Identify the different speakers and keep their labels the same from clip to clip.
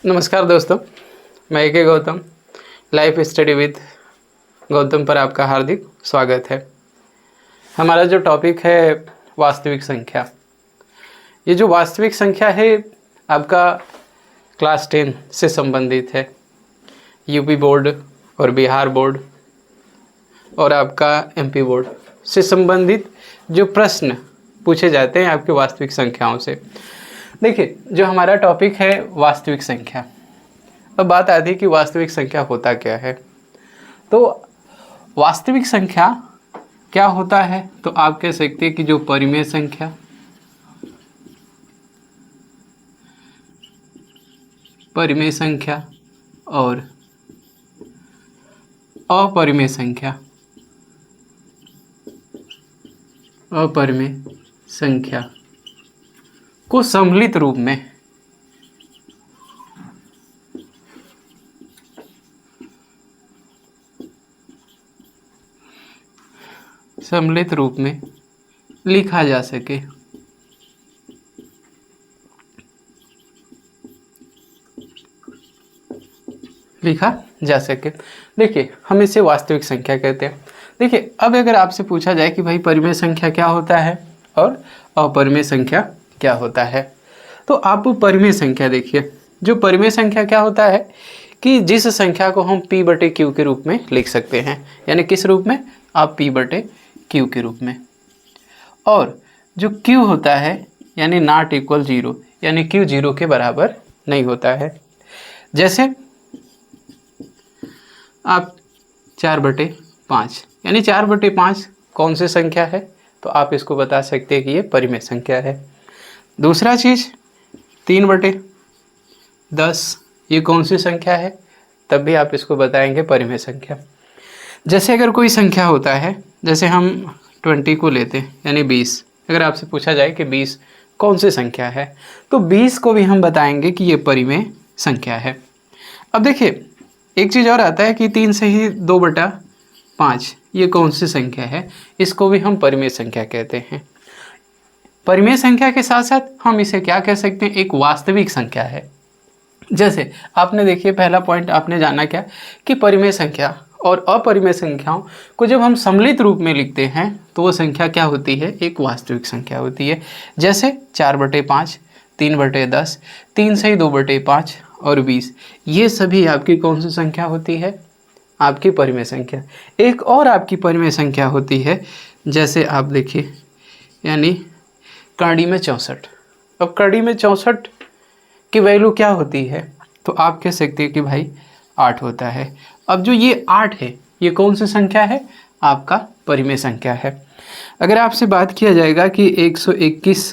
Speaker 1: नमस्कार दोस्तों, मैं के Gautam life study with Gautam पर आपका हार्दिक स्वागत है। हमारा जो टॉपिक है वास्तविक संख्या। ये जो वास्तविक संख्या है आपका क्लास 10 से संबंधित है। यूपी बोर्ड और बिहार बोर्ड और आपका एमपी बोर्ड से संबंधित जो प्रश्न पूछे जाते हैं आपके वास्तविक संख्याओं से। देखिए, जो हमारा टॉपिक है वास्तविक संख्या। अब बात आती है कि वास्तविक संख्या होता क्या है। तो वास्तविक संख्या क्या होता है, तो आप कह सकते हैं कि जो परिमेय संख्या और अपरिमेय संख्या को सम्मिलित रूप में लिखा जा सके। देखिए, हम इसे वास्तविक संख्या कहते हैं। देखिए, अब अगर आपसे पूछा जाए कि भाई परिमेय संख्या क्या होता है और अपरिमेय संख्या क्या होता है, तो आप परिमेय संख्या देखिए। जो परिमेय संख्या क्या होता है कि जिस संख्या को हम p/q के रूप में लिख सकते हैं, यानी किस रूप में, आप p/q के रूप में। और जो q होता है यानी नॉट इक्वल 0, यानी q 0 के बराबर नहीं होता है। जैसे आप 4/5, यानी 4/5 कौन सी संख्या है, तो आप इसको बता सकते हैं कि ये परिमेय संख्या है। दूसरा चीज़ 3/10, ये कौन सी संख्या है, तब भी आप इसको बताएंगे परिमेय संख्या। जैसे अगर कोई संख्या होता है, जैसे हम 20 को लेते हैं यानी 20, अगर आपसे पूछा जाए कि 20 कौन सी संख्या है, तो 20 को भी हम बताएंगे कि ये परिमेय संख्या है। अब देखिए, एक चीज़ और आता है कि 3 से ही 2/5, ये कौन सी संख्या है, इसको भी हम परिमेय संख्या कहते हैं। परिमेय संख्या के साथ साथ हम इसे क्या कह सकते हैं, एक वास्तविक संख्या है। जैसे आपने देखिए, पहला पॉइंट आपने जाना क्या कि परिमेय संख्या और अपरिमेय संख्याओं को जब हम सम्मिलित रूप में लिखते हैं तो वो संख्या क्या होती है, एक वास्तविक संख्या होती है। जैसे 4/5, 3/10, 3 से ही 2/5 और 20, ये सभी आपकी कौन सी संख्या होती है, आपकी परिमेय संख्या। एक और आपकी परिमेय संख्या होती है, जैसे आप देखिए, यानी कड़ी में 64। अब कड़ी में 64 की वैल्यू क्या होती है, तो आप कह सकते हैं कि भाई 8 होता है। अब जो ये 8 है, ये कौन सी संख्या है, आपका परिमेय संख्या है। अगर आपसे बात किया जाएगा कि 121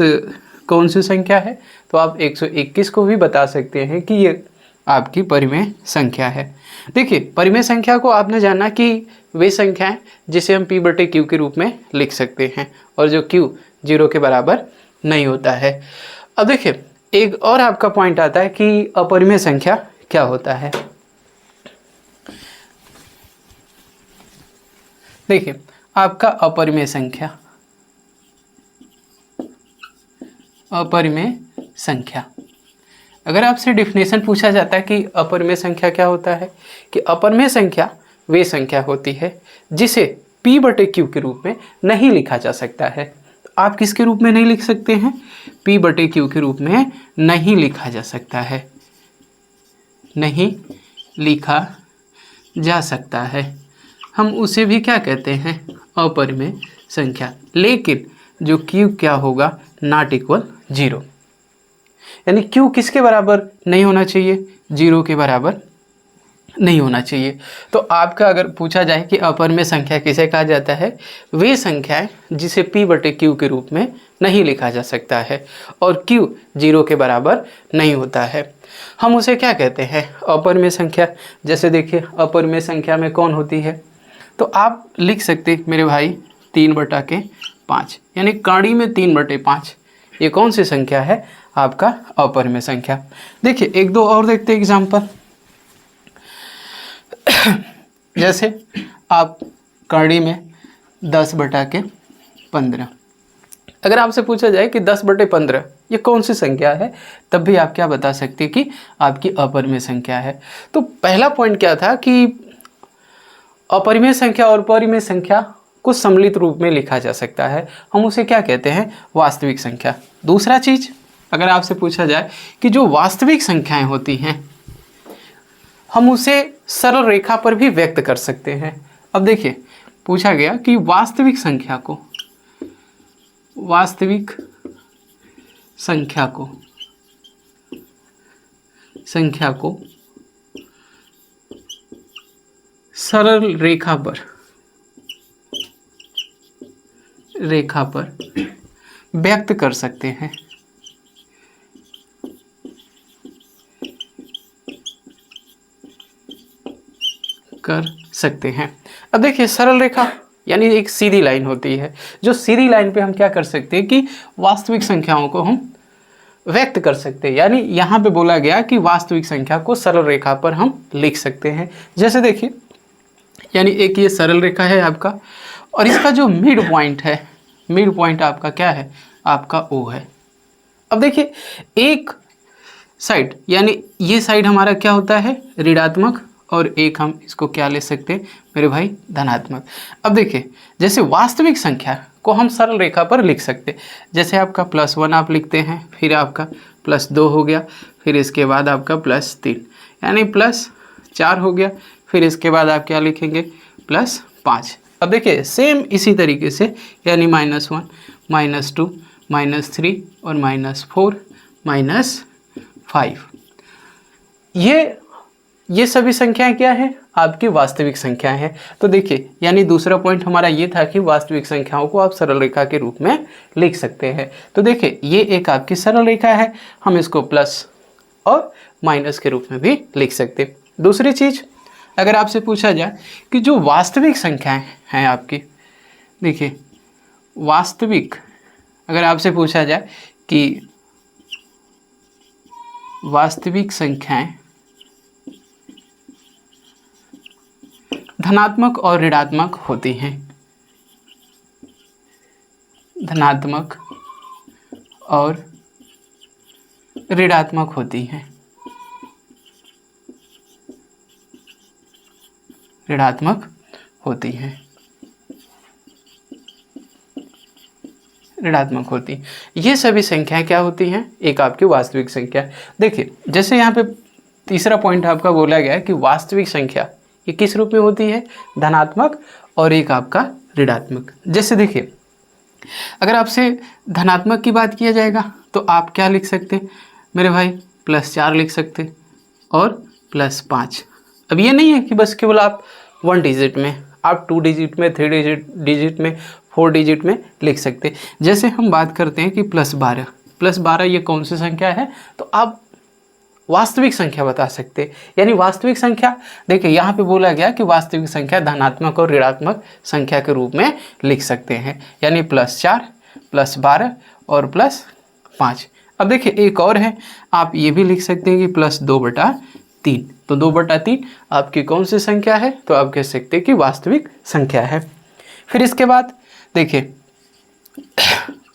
Speaker 1: कौन सी संख्या है, तो आप 121 को भी बता सकते हैं कि ये आपकी परिमेय संख्या है। देखिए, परिमेय संख्या को आपने जाना कि वे संख्या है जिसे हम p/q के रूप में लिख सकते हैं और जो q 0 के बराबर नहीं होता है। अब देखिए, एक और आपका पॉइंट आता है कि अपरिमेय संख्या क्या होता है। देखिए, आपका अपरिमेय संख्या, अगर आपसे डिफिनेशन पूछा जाता है कि अपरिमेय संख्या क्या होता है, कि अपरिमेय संख्या वे संख्या होती है जिसे p/q के रूप में नहीं लिखा जा सकता है। आप किसके रूप में नहीं लिख सकते हैं, p/q के रूप में नहीं लिखा जा सकता है, नहीं लिखा जा सकता है। हम उसे भी क्या कहते हैं, अपरिमेय संख्या। लेकिन जो q क्या होगा, नॉट इक्वल 0, यानी q किसके बराबर नहीं होना चाहिए, 0 के बराबर नहीं होना चाहिए। तो आपका अगर पूछा जाए कि अपरिमेय संख्या किसे कहा जाता है, वे संख्याएं जिसे p/q के रूप में नहीं लिखा जा सकता है और q 0 के बराबर नहीं होता है, हम उसे क्या कहते हैं, अपरिमेय संख्या। जैसे देखिए, अपरिमेय संख्या में कौन होती है, तो आप लिख सकते मेरे भाई 3/5, यानी कड़ी में 3/5, ये कौन सी संख्या है, आपका अपरिमेय संख्या। देखिए, एक दो और देखते हैं एग्जाम्पल। जैसे आप कड़ी में 10/15, अगर आपसे पूछा जाए कि 10/15 ये कौन सी संख्या है, तब भी आप क्या बता सकते हैं कि आपकी अपरिमेय संख्या है। तो पहला पॉइंट क्या था कि अपरिमेय संख्या और परिमेय संख्या को सम्मिलित रूप में लिखा जा सकता है, हम उसे क्या कहते हैं, वास्तविक संख्या। दूसरा चीज, अगर आपसे पूछा जाए कि जो वास्तविक संख्याएं होती हैं हम उसे सरल रेखा पर भी व्यक्त कर सकते हैं। अब देखिए पूछा गया कि वास्तविक संख्या को सरल रेखा पर व्यक्त कर सकते हैं। अब देखिए सरल रेखा यानी एक सीधी लाइन होती है, जो सीधी लाइन पे हम क्या कर सकते हैं कि वास्तविक संख्याओं को हम व्यक्त कर सकते हैं। यानी यहाँ पे बोला गया कि वास्तविक संख्या को सरल रेखा पर हम लिख सकते हैं। जैसे देखिए, यानी एक ये सरल रेखा है आपका, और इसका जो मिड पॉइंट आपका क्या है, आपका O है। अब देखिए एक साइड, यानी ये साइड हमारा क्या होता है, ऋणात्मक, और एक हम इसको क्या ले सकते हैं मेरे भाई, धनात्मक। अब देखिए जैसे वास्तविक संख्या को हम सरल रेखा पर लिख सकते, जैसे आपका +1 आप लिखते हैं, फिर आपका +2 हो गया, फिर इसके बाद आपका +3 यानी +4 हो गया, फिर इसके बाद आप क्या लिखेंगे, +5। अब देखिए सेम इसी तरीके से, यानी -1 -2 -3 और -4 -5, ये सभी संख्याएं क्या है, आपकी वास्तविक संख्याएं हैं। तो देखिए यानी दूसरा पॉइंट हमारा ये था कि वास्तविक संख्याओं को आप सरल रेखा के रूप में लिख सकते हैं। तो देखिए ये एक आपकी सरल रेखा है, हम इसको प्लस और माइनस के रूप में भी लिख सकते हैं। दूसरी चीज, अगर आपसे पूछा जाए कि जो वास्तविक संख्याएं हैं आपकी, देखिए वास्तविक, अगर आपसे पूछा जाए कि वास्तविक संख्याएं धनात्मक और ऋणात्मक होती हैं, धनात्मक और ऋणात्मक होती हैं, ऋणात्मक होती हैं, ऋणात्मक होती। ये सभी संख्याएं क्या होती हैं, एक आपकी वास्तविक संख्या। देखिए जैसे यहाँ पे तीसरा पॉइंट आपका बोला गया है कि वास्तविक संख्या ये किस रूप में होती है, धनात्मक और एक आपका ऋणात्मक। जैसे देखिए अगर आपसे धनात्मक की बात किया जाएगा तो आप क्या लिख सकते हैं मेरे भाई, +4 लिख सकते और +5। अब ये नहीं है कि बस केवल आप 1 डिजिट में, आप 2 डिजिट में, 3 डिजिट में, 4 डिजिट में लिख सकते। जैसे हम बात करते हैं कि +12 ये कौन सी संख्या है, तो आप वास्तविक संख्या बता सकते। यानी वास्तविक संख्या, देखिए यहाँ पे बोला गया कि वास्तविक संख्या धनात्मक और ऋणात्मक संख्या के रूप में लिख सकते हैं, यानी +4 +12 और +5। अब देखिए एक और है, आप ये भी लिख सकते हैं कि +2/3। तो 2/3 आपकी कौन सी संख्या है, तो आप कह सकते हैं कि वास्तविक संख्या है। फिर इसके बाद देखिए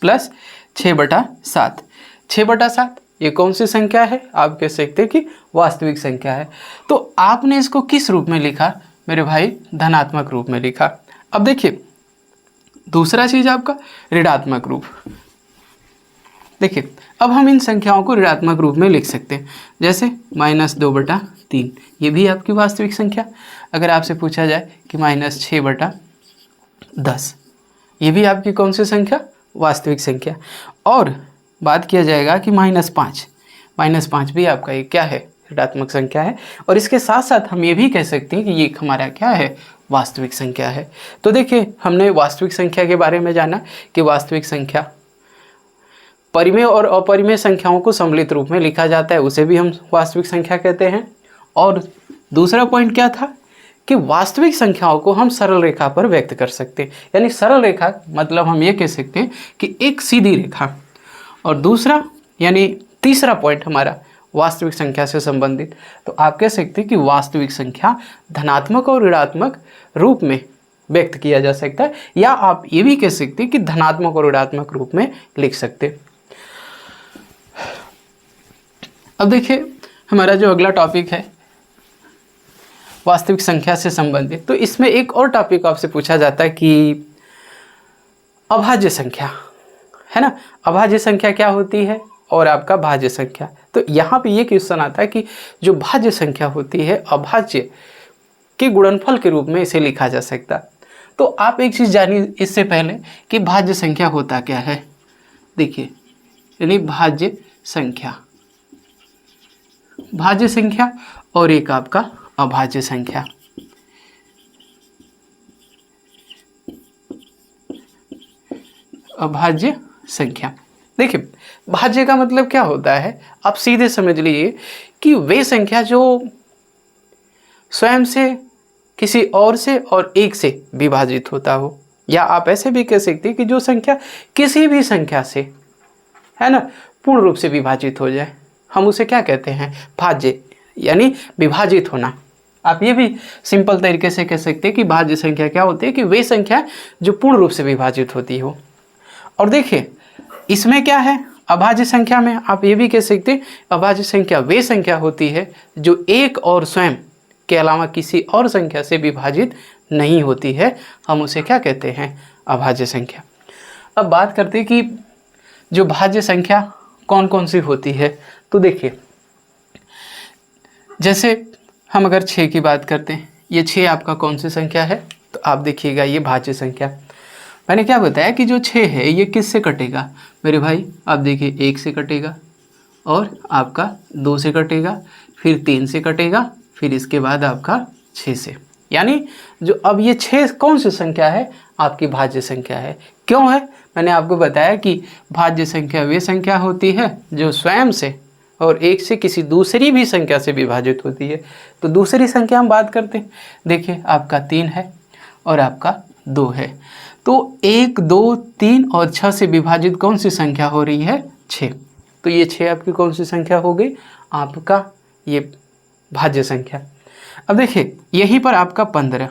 Speaker 1: +6/7, 6/7 ये कौन सी संख्या है, आप कह सकते हैं कि वास्तविक संख्या है। तो आपने इसको किस रूप में लिखा मेरे भाई, धनात्मक रूप में लिखा। अब देखिए दूसरा चीज आपका ऋणात्मक रूप। देखिए अब हम इन संख्याओं को ऋणात्मक रूप में लिख सकते हैं, जैसे -2/3 ये भी आपकी वास्तविक संख्या। अगर आपसे पूछा जाए कि -6/10 ये भी आपकी कौन सी संख्या, वास्तविक संख्या। और बात किया जाएगा कि -5 भी आपका एक क्या है, ऋणात्मक संख्या है। और इसके साथ साथ हम ये भी कह सकते हैं कि ये हमारा क्या है, वास्तविक संख्या है। तो देखिए हमने वास्तविक संख्या के बारे में जाना कि वास्तविक संख्या परिमेय और अपरिमेय संख्याओं को सम्मिलित रूप में लिखा जाता है, उसे भी हम वास्तविक संख्या कहते हैं। और दूसरा पॉइंट क्या था कि वास्तविक संख्याओं को हम सरल रेखा पर व्यक्त कर सकते हैं। यानी सरल रेखा मतलब हम ये कह सकते हैं कि एक सीधी रेखा। और दूसरा यानी तीसरा पॉइंट हमारा वास्तविक संख्या से संबंधित, तो आप कह सकते हैं कि वास्तविक संख्या धनात्मक और ऋणात्मक रूप में व्यक्त किया जा सकता है, या आप ये भी कह सकते हैं कि धनात्मक और ऋणात्मक रूप में लिख सकते हैं। अब देखिए हमारा जो अगला टॉपिक है वास्तविक संख्या से संबंधित, तो इसमें एक और टॉपिक आपसे पूछा जाता है कि अभाज्य संख्या, है ना। अभाज्य संख्या क्या होती है और आपका भाज्य संख्या। तो यहाँ पे ये क्वेश्चन आता है कि जो भाज्य संख्या होती है अभाज्य के गुणनफल के रूप में इसे लिखा जा सकता। तो आप एक चीज़ जानिए इससे पहले कि भाज्य संख्या होता क्या है। देखिए यानी भाज्य संख्या, भाज्य संख्या और एक आपका अभाज्य संख्या। अभाज्य संख्या, देखिए भाज्य का मतलब क्या होता है, आप सीधे समझ लीजिए कि वे संख्या जो स्वयं से, किसी और से और एक से विभाजित होता हो, या आप ऐसे भी कह सकते हैं कि जो संख्या किसी भी संख्या से, है ना, पूर्ण रूप से विभाजित हो जाए, हम उसे क्या कहते हैं, भाज्य, यानी विभाजित होना। आप ये भी सिंपल तरीके से कह सकते हैं कि भाज्य संख्या क्या होती है कि वे संख्या जो पूर्ण रूप से विभाजित होती हो। और देखिए इसमें क्या है, अभाज्य संख्या में आप ये भी कह सकते हैं अभाज्य संख्या वे संख्या होती है जो एक और स्वयं के अलावा किसी और संख्या से विभाजित नहीं होती है, हम उसे क्या कहते हैं, अभाज्य संख्या। अब बात करते हैं कि जो भाज्य संख्या कौन कौन सी होती है। तो देखिए जैसे हम अगर 6 की बात करते हैं, ये 6 आपका कौन सी संख्या है, तो आप देखिएगा ये भाज्य संख्या। मैंने क्या बताया कि जो 6 है ये किस से कटेगा मेरे भाई, आप देखिए 1 से कटेगा और आपका 2 से कटेगा, फिर 3 से कटेगा, फिर इसके बाद आपका 6 से। यानी जो अब ये 6 कौन सी संख्या है, आपकी भाज्य संख्या है। क्यों है, मैंने आपको बताया कि भाज्य संख्या वे संख्या होती है जो स्वयं से और एक से किसी दूसरी भी संख्या से विभाजित होती है। तो दूसरी संख्या हम बात करते हैं, देखिए आपका 3 है और आपका 2 है। तो 1, 2, 3 और 6 से विभाजित कौन सी संख्या हो रही है, 6। तो ये 6 आपकी कौन सी संख्या हो गई, आपका ये भाज्य संख्या। अब देखिए यहीं पर आपका 15।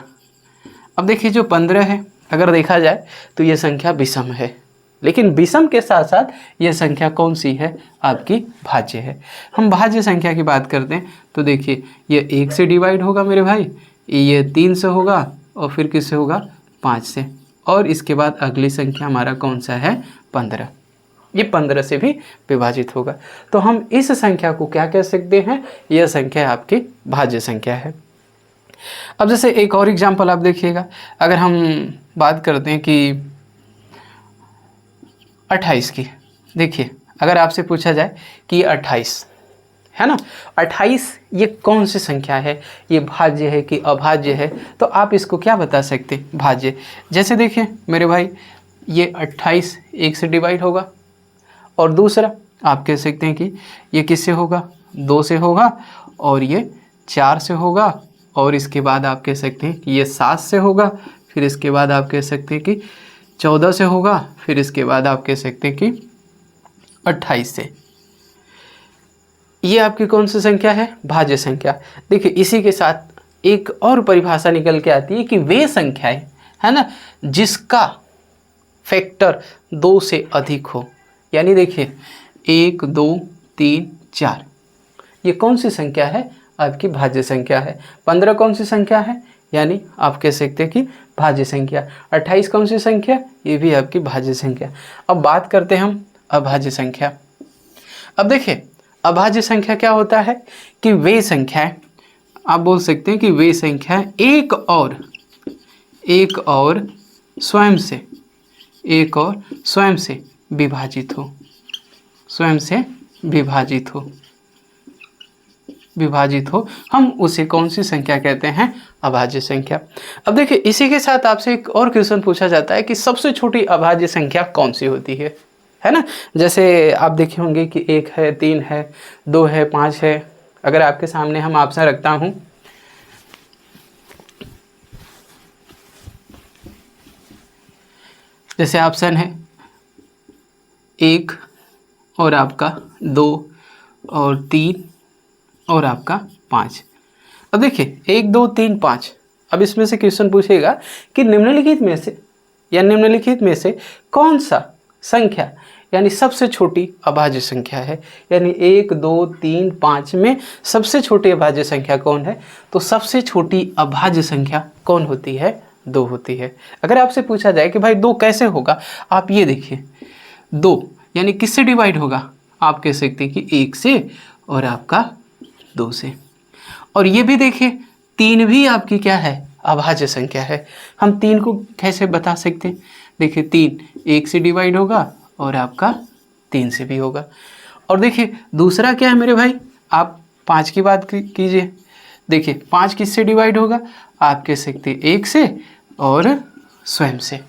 Speaker 1: अब देखिए जो 15 है अगर देखा जाए तो ये संख्या विषम है, लेकिन विषम के साथ साथ ये संख्या कौन सी है, आपकी भाज्य है। हम भाज्य संख्या की बात करते हैं तो देखिए ये 1 से डिवाइड होगा मेरे भाई, ये 3 से होगा और फिर किससे होगा, 5 से, और इसके बाद अगली संख्या हमारा कौन सा है, 15। ये 15 से भी विभाजित होगा। तो हम इस संख्या को क्या कह सकते हैं, यह संख्या आपकी भाज्य संख्या है। अब जैसे एक और एग्जांपल आप देखिएगा, अगर हम बात करते हैं कि 28 की, देखिए अगर आपसे पूछा जाए कि 28 है ना, 28 ये कौन सी संख्या है, ये भाज्य है कि अभाज्य है, तो आप इसको क्या बता सकते हैं, भाज्य। जैसे देखिए मेरे भाई ये 28 1 से डिवाइड होगा, और दूसरा आप कह सकते हैं कि ये किससे होगा, 2 से होगा, और ये 4 से होगा, और इसके बाद आप कह सकते हैं कि ये 7 से होगा, फिर इसके बाद आप कह सकते हैं कि 14 से होगा, फिर इसके बाद आप कह सकते हैं कि 28 से। ये आपकी कौन सी संख्या है, भाज्य संख्या। देखिए इसी के साथ एक और परिभाषा निकल के आती है कि वे संख्याएं, है ना, जिसका फैक्टर 2 से अधिक हो। यानी देखिए 1, 2, 3, 4 ये कौन सी संख्या है, आपकी भाज्य संख्या है। 15 कौन सी संख्या है, यानी आप कह सकते हैं कि भाज्य संख्या। 28 कौन सी संख्या, ये भी आपकी भाज्य संख्या। अब बात करते हैं हम अभाज्य संख्या। अब देखिए अभाज्य संख्या क्या होता है कि वे संख्याएं, आप बोल सकते हैं कि वे संख्याएं एक और स्वयं से विभाजित हो, स्वयं से विभाजित हो, हम उसे कौन सी संख्या कहते हैं, अभाज्य संख्या। अब देखिए इसी के साथ आपसे एक और क्वेश्चन पूछा जाता है कि सबसे छोटी अभाज्य संख्या कौन सी होती है ना। जैसे आप देखे होंगे कि 1 है, 3 है, 2 है, 5 है। अगर आपके सामने हम ऑप्शन रखता हूं, जैसे ऑप्शन है 1 और आपका 2 और 3 और आपका 5। अब देखिए 1, 2, 3, 5, अब इसमें से क्वेश्चन पूछेगा कि निम्नलिखित में से या निम्नलिखित में से कौन सा संख्या यानी सबसे छोटी अभाज्य संख्या है, यानी 1 2 3 5 में सबसे छोटी अभाज्य संख्या कौन है। तो सबसे छोटी अभाज्य संख्या कौन होती है, 2 होती है। अगर आपसे पूछा जाए कि भाई 2 कैसे होगा, आप ये देखिए 2 यानी किससे डिवाइड होगा, आप कह सकते हैं कि 1 से और आपका 2 से। और ये भी देखिए 3 भी आपकी क्या है, अभाज्य संख्या है। हम 3 को कैसे बता सकते हैं, देखिए 3 1 से डिवाइड होगा और आपका 3 से भी होगा। और देखिए दूसरा क्या है मेरे भाई, आप 5 की बात कीजिए, देखिए 5 किससे डिवाइड होगा, आप कह सकते हैं 1 से और स्वयं से।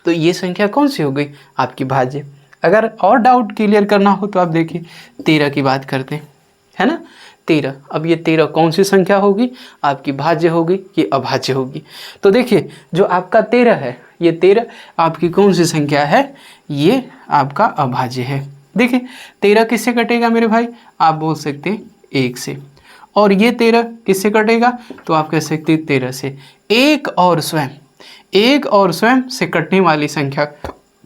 Speaker 1: तो ये संख्या कौन सी हो गई, आपकी भाज्य। अगर और डाउट क्लियर करना हो तो आप देखिए 13 की बात करते हैं, है ना 13। अब ये 13 कौन सी संख्या होगी, आपकी भाज्य होगी, ये अभाज्य होगी। तो देखिए जो आपका 13 है, ये 13 आपकी कौन सी संख्या है, ये आपका अभाज्य है। देखिए 13 किससे कटेगा मेरे भाई, आप बोल सकते हैं 1 से। और ये 13 किससे कटेगा, तो आप कह सकते हैं 13 से। एक और स्वयं से कटने वाली संख्या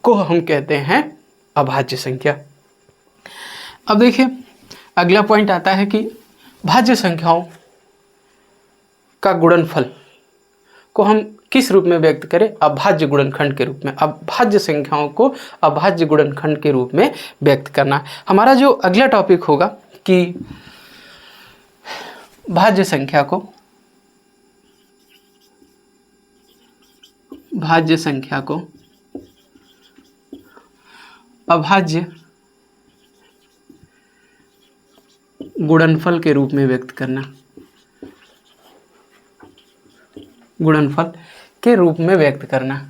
Speaker 1: को हम कहते हैं अभाज्य संख्या। अब देखिए अगला पॉइंट आता है कि भाज्य संख्याओं का गुणनफल को हम किस रूप में व्यक्त करें, अभाज्य गुणनखंड के रूप में। अभाज्य संख्याओं को अभाज्य गुणनखंड के रूप में व्यक्त करना। हमारा जो अगला टॉपिक होगा कि भाज्य संख्या को अभाज्य गुणनफल के रूप में व्यक्त करना, गुणनफल के रूप में व्यक्त करना।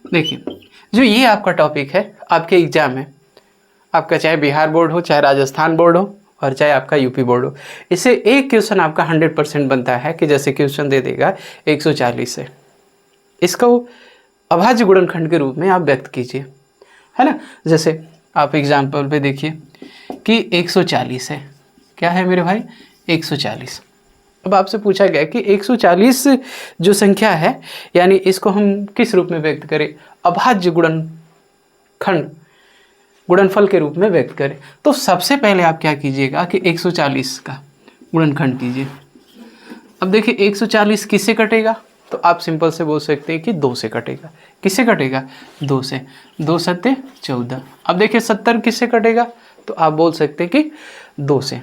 Speaker 1: देखिए जो ये आपका टॉपिक है आपके एग्जाम में, आपका चाहे बिहार बोर्ड हो, चाहे राजस्थान बोर्ड हो और चाहे आपका यूपी बोर्ड हो, इससे एक क्वेश्चन आपका 100% बनता है कि जैसे क्वेश्चन दे देगा 140 से, इसको अभाज्य गुणनखंड के रूप में आप व्यक्त कीजिए, है ना। जैसे आप एग्जाम्पल पे देखिए कि 140 है, क्या है मेरे भाई 140। अब आपसे पूछा गया कि 140 जो संख्या है यानी इसको हम किस रूप में व्यक्त करें, अभाज्य गुणनफल के रूप में व्यक्त करें। तो सबसे पहले आप क्या कीजिएगा कि 140 का गुणनखंड कीजिए। अब देखिए 140 किससे कटेगा, तो आप सिंपल से बोल सकते हैं कि 2 से कटेगा। किससे कटेगा, 2 से। 2 सत्ते 14। अब देखिए 70 किससे कटेगा, तो आप बोल सकते हैं कि 2 से।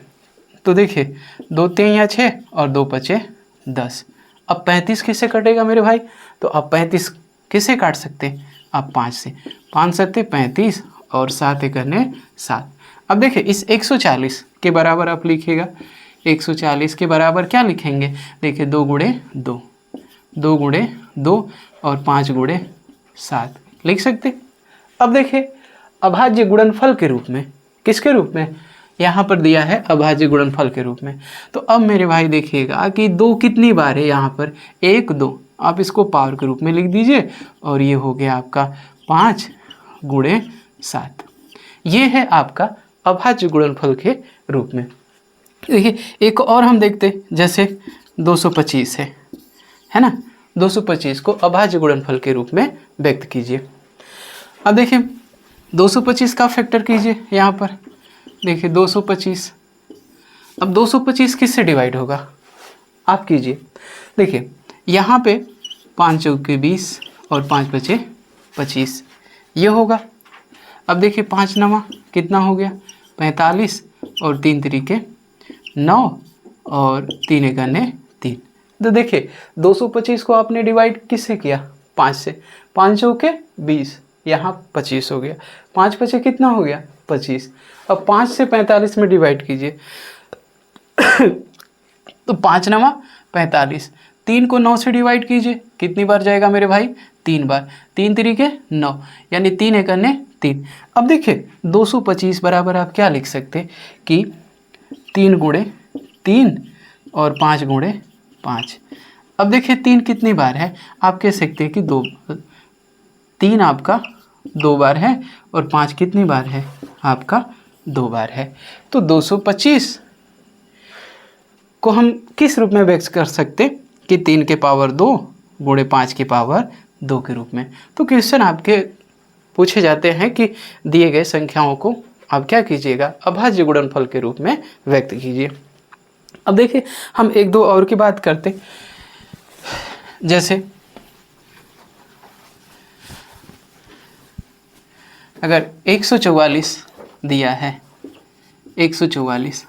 Speaker 1: तो देखिए 2 3 या 6 और 2 5 10। अब 35 किससे कटेगा मेरे भाई, तो आप 35 किससे काट सकते हैं, आप 5 से। 5 सत्ते 35 और 7 एकने 7। अब देखिए इस 140 के बराबर आप लिखिएगा, 140 के बराबर क्या लिखेंगे, देखिए 2 गुणे 2, 2 गुणे 2 और 5 गुणे 7 लिख सकते। अब देखिए अभाज्य गुणनफल के रूप में, किसके रूप में, यहाँ पर दिया है अभाज्य गुणनफल के रूप में। तो अब मेरे भाई देखिएगा कि 2 कितनी बार है, यहाँ पर 1 2, आप इसको पावर के रूप में लिख दीजिए और ये हो गया आपका 5 गुणे 7। ये है आपका अभाज्य गुणनफल के रूप में। देखिए एक और हम देखते, जैसे 225 है ना, 225 को अभाज्य गुणनफल के रूप में व्यक्त कीजिए। अब देखिए 225 का फैक्टर कीजिए, यहाँ पर देखिए 225। अब 225 किससे डिवाइड होगा, आप कीजिए। देखिए यहाँ पे 5 चौके 20 और 5 बचे 25, ये होगा। अब देखिए 5 नवा कितना हो गया 45 और 3 तरीके 9 और 3 एकने 3। तो देखिए 225 को आपने डिवाइड किससे किया, 5 से। 5 चौके 20, यहाँ 25 हो गया। 5 पचे कितना हो गया 25। अब 5 से 45 में डिवाइड कीजिए तो 5 नवा 45। 3 को 9 से डिवाइड कीजिए, कितनी बार जाएगा मेरे भाई, 3 बार। 3 तरीके 9 यानी 3 एकने 3। अब देखिए 225 बराबर आप क्या लिख सकते कि 3 गुणे 3 और 5 गुणे 5। अब देखिए 3 कितनी बार है, आप कह सकते हैं कि 2। 3 आपका 2 बार है और 5 कितनी बार है आपका 2 बार है। तो 225 को हम किस रूप में व्यक्त कर सकते कि 3 के पावर 2 गुणे 5 की पावर 2 के रूप में। तो क्वेश्चन आपके पूछे जाते हैं कि दिए गए संख्याओं को आप क्या कीजिएगा, अभाज्य गुणनफल के रूप में व्यक्त कीजिए। अब देखिए हम एक दो और की बात करते, जैसे अगर 144 दिया है, 144,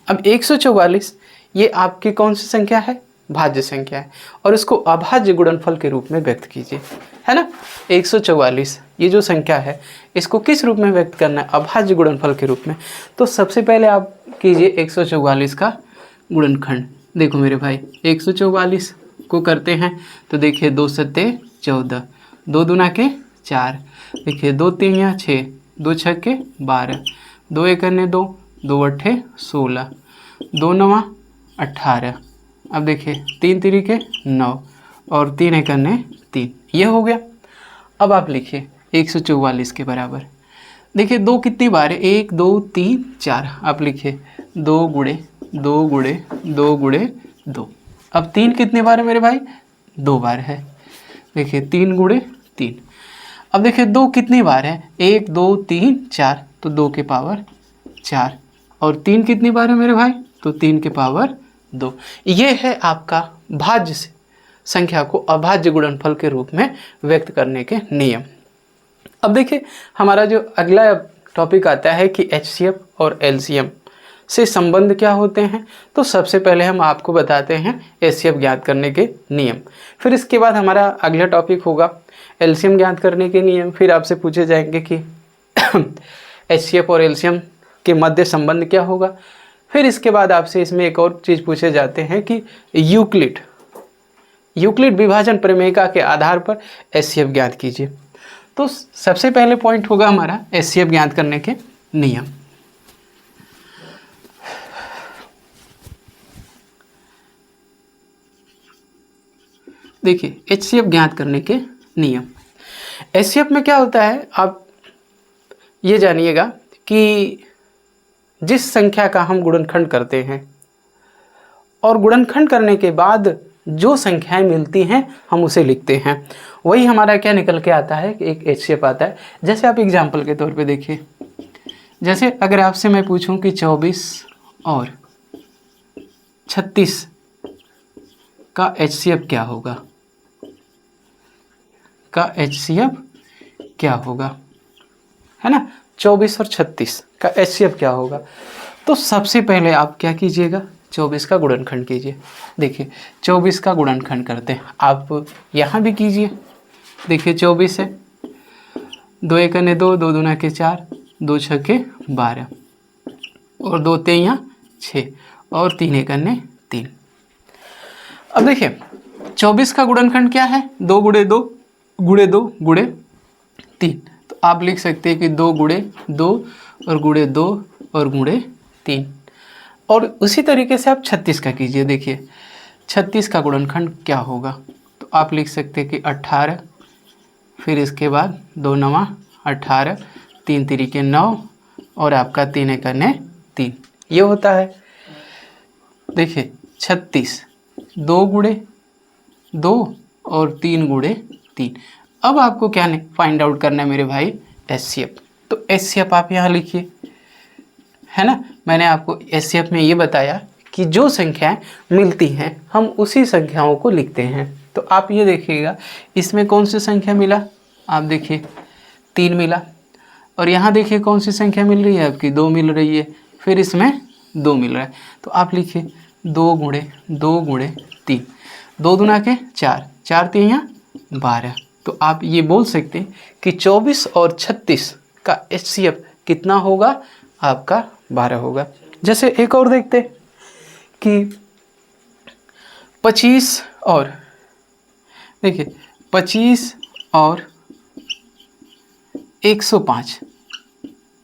Speaker 1: अब 144 ये आपकी कौन सी संख्या है, भाज्य संख्या है, और इसको अभाज्य गुणनफल के रूप में व्यक्त कीजिए, है ना। 144 ये जो संख्या है इसको किस रूप में व्यक्त करना है, अभाज्य गुणनफल के रूप में। तो सबसे पहले आप कीजिए 144 का गुणनखंड। देखो मेरे भाई 144 को करते हैं तो देखिए 2 सत्ते 14, 2 दूना के 4, देखिए 2 तीन 6, 2 छक्के 12, 2 एकन्ने 2, 2 अट्ठे 16, 2 नवा 18। अब देखिए 3 तिरिके 9 और 3 एकन्ने 3, ये हो गया। अब आप लिखिए 144 के बराबर, देखिए 2 कितनी बार है, 1 2 3 4, आप लिखिए 2 गुणे 2 गुणे 2 गुणे 2। अब 3 कितनी बार है मेरे भाई, 2 बार है, देखिए 3 गुणे 3। अब देखिए 2 कितनी बार है, 1 2 3 4, तो 2 के पावर 4, और 3 कितनी बार है मेरे भाई, तो 3 के पावर 2। ये है आपका भाज्य संख्या को अभाज्य गुणनफल के रूप में व्यक्त करने के नियम। अब देखिए हमारा जो अगला टॉपिक आता है कि HCF और LCM से संबंध क्या होते हैं। तो सबसे पहले हम आपको बताते हैं HCF ज्ञात करने के नियम, फिर इसके बाद हमारा अगला टॉपिक होगा LCM ज्ञात करने के नियम। फिर आपसे पूछे जाएंगे कि HCF और LCM के मध्य संबंध क्या होगा। फिर इसके बाद आपसे इसमें एक और चीज़ पूछे जाते हैं कि यूक्लिड विभाजन प्रमेयिका के आधार पर HCF ज्ञात कीजिए। तो सबसे पहले पॉइंट होगा हमारा HCF ज्ञात करने के नियम। देखिए HCF ज्ञात करने के नियम, HCF में क्या होता है आप ये जानिएगा कि जिस संख्या का हम गुणनखंड करते हैं और गुणनखंड करने के बाद जो संख्याएं मिलती हैं हम उसे लिखते हैं, वही हमारा क्या निकल के आता है कि एक HCF आता है। जैसे आप एग्जाम्पल के तौर पे देखिए, जैसे अगर आपसे मैं पूछूं कि 24 और 36 का HCF क्या होगा, का HCF क्या होगा, है ना, 24 और 36 का HCF क्या होगा। तो सबसे पहले आप क्या कीजिएगा, 24 का गुणनखंड कीजिए। देखिए 24 का गुणनखंड करते हैं, आप यहाँ भी कीजिए। देखिए 24 है, 2 एकन्ने 2, 2 दूना के 4, 2 छक्के 12 और 2 तेइयां 6 और 3 एकन्ने 3। अब देखिए 24 का गुणनखंड क्या है, 2 गुणे 2 गुणे 2 गुणे 3। तो आप लिख सकते हैं कि 2 गुणे 2 और गुणे 2 और गुणे 3। और उसी तरीके से आप 36 का कीजिए। देखिए 36 का गुणनखंड क्या होगा, तो आप लिख सकते हैं कि 18, फिर इसके बाद 2 नवा 18, 3 तिरिके 9 और आपका 3 एकन्ने 3, ये होता है। देखिए 36 2 गुणे 2 और 3 गुणे 3। अब आपको क्या फाइंड आउट करना है मेरे भाई, HCF। तो HCF आप यहाँ लिखिए, है ना। मैंने आपको HCF में ये बताया कि जो संख्याएं मिलती हैं हम उसी संख्याओं को लिखते हैं। तो आप ये देखिएगा इसमें कौन सी संख्या मिला, आप देखिए 3 मिला, और यहाँ देखिए कौन सी संख्या मिल रही है आपकी, 2 मिल रही है, फिर इसमें 2 मिल रहा है। तो आप लिखिए 2 गुणे 2 गुणे 3, 2 दूना के 4, 4 तिइयां 12। तो आप ये बोल सकते हैं कि 24 और 36 का HCF कितना होगा, आपका 12 होगा। जैसे एक और देखते कि 25 और, देखिए 25 और 105,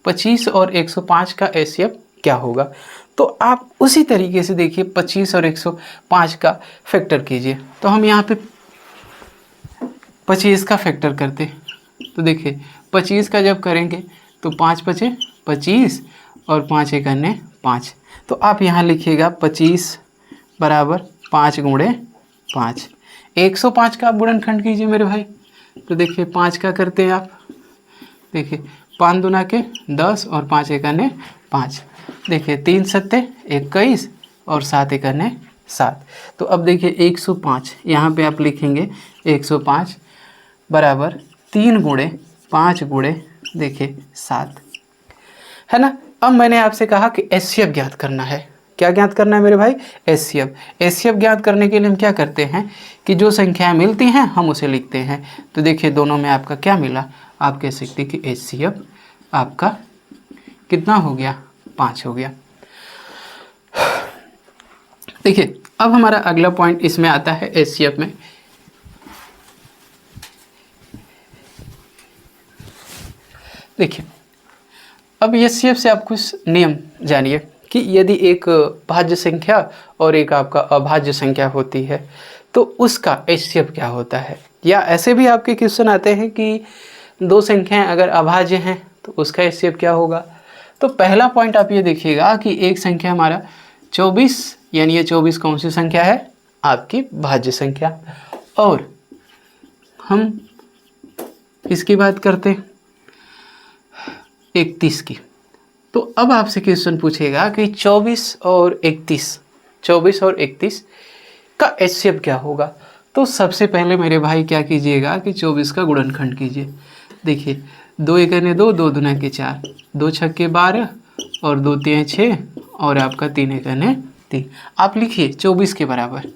Speaker 1: 25 और 105 का HCF क्या होगा। तो आप उसी तरीके से देखिए 25 और 105 का फैक्टर कीजिए। तो हम यहाँ पे 25 का फैक्टर करते, तो देखिए 25 का जब करेंगे तो 5 पचे 25 और 5 एक अन्य 5। तो आप यहाँ लिखिएगा 25 बराबर 5 गुणे 5। 105 का आप गुणनखंड कीजिए मेरे भाई। तो देखिए 5 का करते हैं आप, देखिए 5 दूना के 10 और 5 एक अन्य 5। देखिए 3 सत्ते 21 और 7 एक अन्य 7। तो अब देखिए 105 यहाँ पे आप लिखेंगे 105 बराबर 3 गुणे 5 गुणे देखिए 7, है ना। अब मैंने आपसे कहा कि एचसीएफ ज्ञात करना है। क्या ज्ञात करना है मेरे भाई? एचसीएफ। एचसीएफ ज्ञात करने के लिए हम क्या करते हैं कि जो संख्याएं मिलती हैं हम उसे लिखते हैं। तो देखिए दोनों में आपका क्या मिला, आप कह सकते हैं कि एचसीएफ आपका कितना हो गया, 5 हो गया। देखिए अब हमारा अगला पॉइंट इसमें आता है एचसीएफ में। देखिए अब एचसीएफ से आप कुछ नियम जानिए कि यदि एक भाज्य संख्या और एक आपका अभाज्य संख्या होती है तो उसका एचसीएफ क्या होता है। या ऐसे भी आपके क्वेश्चन आते हैं कि दो संख्याएं अगर अभाज्य हैं तो उसका एचसीएफ क्या होगा। तो पहला पॉइंट आप ये देखिएगा कि एक संख्या हमारा 24, यानी ये 24 कौन सी संख्या है, आपकी भाज्य संख्या। और हम इसकी बात करते हैं 31 की। तो अब आपसे क्वेश्चन पूछेगा कि 24 और 31 का एचसीएफ क्या होगा। तो सबसे पहले मेरे भाई क्या कीजिएगा कि 24 का गुणनखंड कीजिए। देखिए 2 एक ने 2, 2 दूना के 4, 2 छक्के 12 और 2 तिया 6 और आपका 3 एक ने 3। आप लिखिए 24 के बराबर।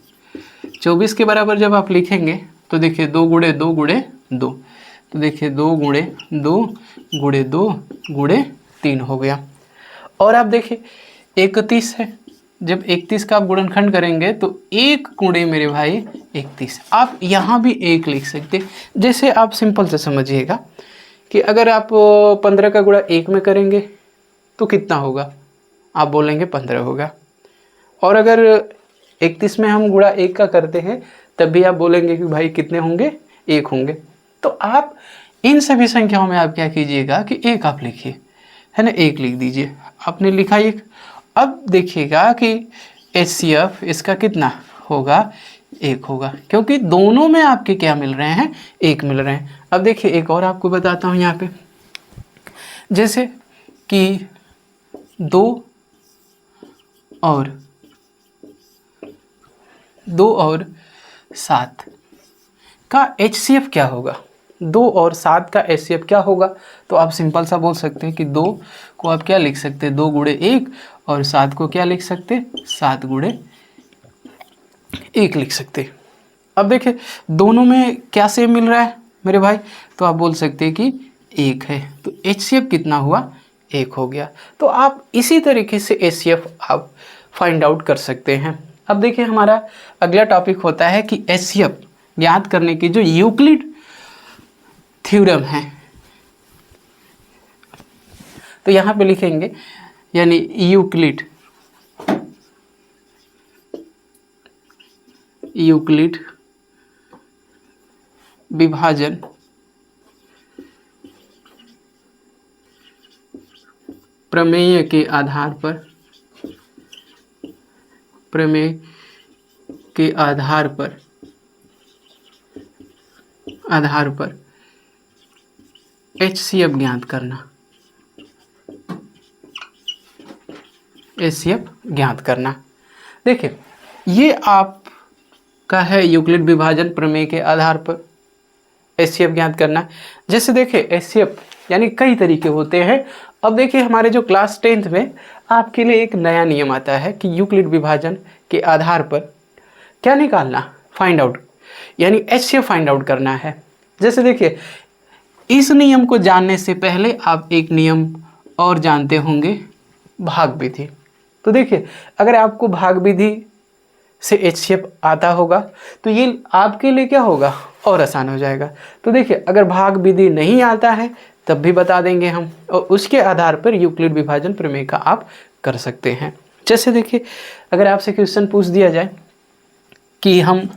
Speaker 1: 24 के बराबर जब आप लिखेंगे तो देखिए 2 गुणे 2 गुणे 2, तो देखिए 2 गुणे 2 गुणे 2 गुणे 3 हो गया। और आप देखिए 31 है, जब 31 का आप गुणनखंड करेंगे तो 1 गुणे मेरे भाई 31। आप यहाँ भी 1 लिख सकते। जैसे आप सिंपल से समझिएगा कि अगर आप 15 का गुणा 1 में करेंगे तो कितना होगा, आप बोलेंगे 15 होगा। और अगर 31 में हम गुणा 1 का करते हैं तब भी आप बोलेंगे कि भाई कितने होंगे, 1 होंगे। तो आप इन सभी संख्याओं में आप क्या कीजिएगा कि 1 आप लिखिए, है ना, 1 लिख दीजिए। आपने लिखा 1। अब देखिएगा कि एचसीएफ इसका कितना होगा, 1 होगा, क्योंकि दोनों में आपके क्या मिल रहे हैं, 1 मिल रहे हैं। अब देखिए एक और आपको बताता हूँ यहाँ पे, जैसे कि 2 और 7 का एचसीएफ क्या होगा। 2 और 7 का एचसीएफ क्या होगा। तो आप सिंपल सा बोल सकते हैं कि 2 को आप क्या लिख सकते हैं, 2 गुणे 1, और 7 को क्या लिख सकते हैं, 7 गुणे 1 लिख सकते हैं। अब देखिए दोनों में क्या सेम मिल रहा है मेरे भाई, तो आप बोल सकते हैं कि 1 है। तो एचसीएफ कितना हुआ, 1 हो गया। तो आप इसी तरीके से एचसीएफ आप फाइंड आउट कर सकते हैं। अब देखिए हमारा अगला टॉपिक होता है कि एचसीएफ ज्ञात करने की जो यूक्लिड थ्योरम है। तो यहाँ पे लिखेंगे यानी यूक्लिड विभाजन प्रमेय के आधार पर एचसीएफ ज्ञात करना। देखिए ये आपका है यूक्लिड विभाजन प्रमेय के आधार पर एचसीएफ ज्ञात करना। जैसे देखिए एचसीएफ यानी कई तरीके होते हैं। अब देखिए हमारे जो क्लास 10th में आपके लिए एक नया नियम आता है कि यूक्लिड विभाजन के आधार पर क्या निकालना, फाइंड आउट, यानी एचसीएफ फाइंड आउट करना है। जैसे देखिए इस नियम को जानने से पहले आप एक नियम और जानते होंगे, भाग विधि। तो देखिए अगर आपको भाग विधि से एचसीएफ आता होगा तो ये आपके लिए क्या होगा, और आसान हो जाएगा। तो देखिए अगर भाग विधि नहीं आता है तब भी बता देंगे हम, और उसके आधार पर यूक्लिड विभाजन प्रमेय का आप कर सकते हैं। जैसे देखिए अगर आपसे क्वेश्चन पूछ दिया जाए कि हम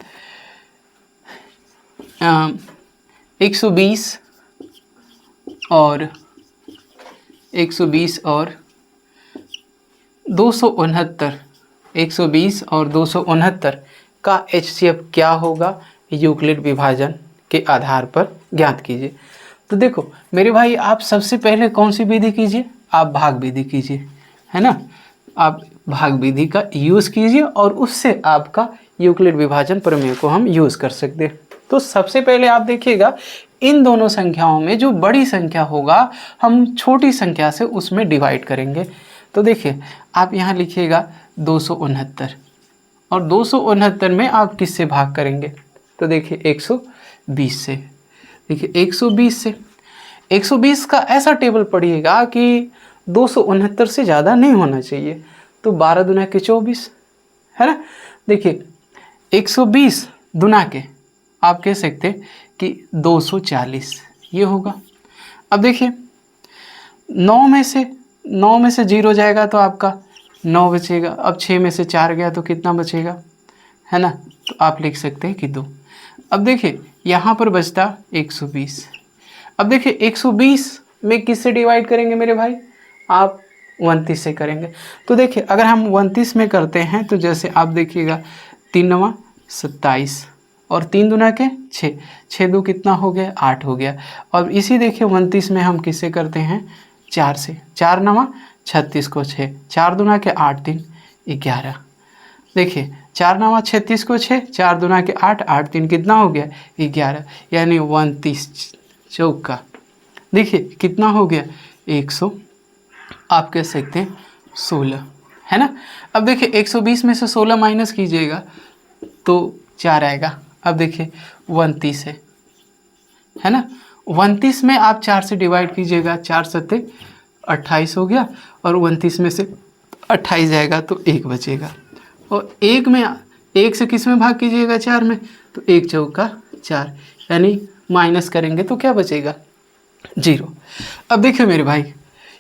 Speaker 1: 120 और 120 और 269, 120 और 269 का HCF क्या होगा, यूक्लिड विभाजन के आधार पर ज्ञात कीजिए। तो देखो मेरे भाई, आप सबसे पहले कौन सी विधि कीजिए, आप भाग विधि कीजिए, है ना। आप भाग विधि का यूज़ कीजिए और उससे आपका यूक्लिड विभाजन प्रमेय को हम यूज़ कर सकते हैं। तो सबसे पहले आप देखिएगा, इन दोनों संख्याओं में जो बड़ी संख्या होगा हम छोटी संख्या से उसमें डिवाइड करेंगे। तो देखिए आप यहाँ लिखिएगा 269 और 269 में आप किससे भाग करेंगे, तो देखिए 120 से। देखिए 120 से, 120 का ऐसा टेबल पढ़िएगा कि 269 से ज़्यादा नहीं होना चाहिए। तो 12 दुना के 24, है ना। देखिए 120 दुना के आप कह सकते कि 240 ये होगा। अब देखिए 9 में से 0 जाएगा तो आपका 9 बचेगा। अब 6 में से 4 गया तो कितना बचेगा, है ना। तो आप लिख सकते हैं कि 2। अब देखिए यहाँ पर बचता 120। अब देखिए 120 में किससे डिवाइड करेंगे मेरे भाई, आप 29 से करेंगे। तो देखिए अगर हम 29 में करते हैं तो जैसे आप देखिएगा 3 9 27 और 3 दुना के 6, 6 2 कितना हो गया, 8 हो गया। और इसी देखिए 29 में हम किससे करते हैं, 4 से। 4 9 36 को 6, 4 दुना के 8 3 11। देखिए 4 9 36 को 6, 4 दुना के 8, 8 3 कितना हो गया, 11। यानी 29 चौका देखिए कितना हो गया, 100, आप कह सकते हैं 16, है ना। अब देखिए 120 में से 16 माइनस कीजिएगा तो 4 आएगा। अब देखिए 29 है ना। 29 में आप 4 से डिवाइड कीजिएगा, 4 सत्ते 28 हो गया और 29 में से 28 जाएगा तो 1 बचेगा। और 1 में 1 से किस में भाग कीजिएगा, 4 में, तो 1 चौका 4, यानी माइनस करेंगे तो क्या बचेगा, 0। अब देखिए मेरे भाई,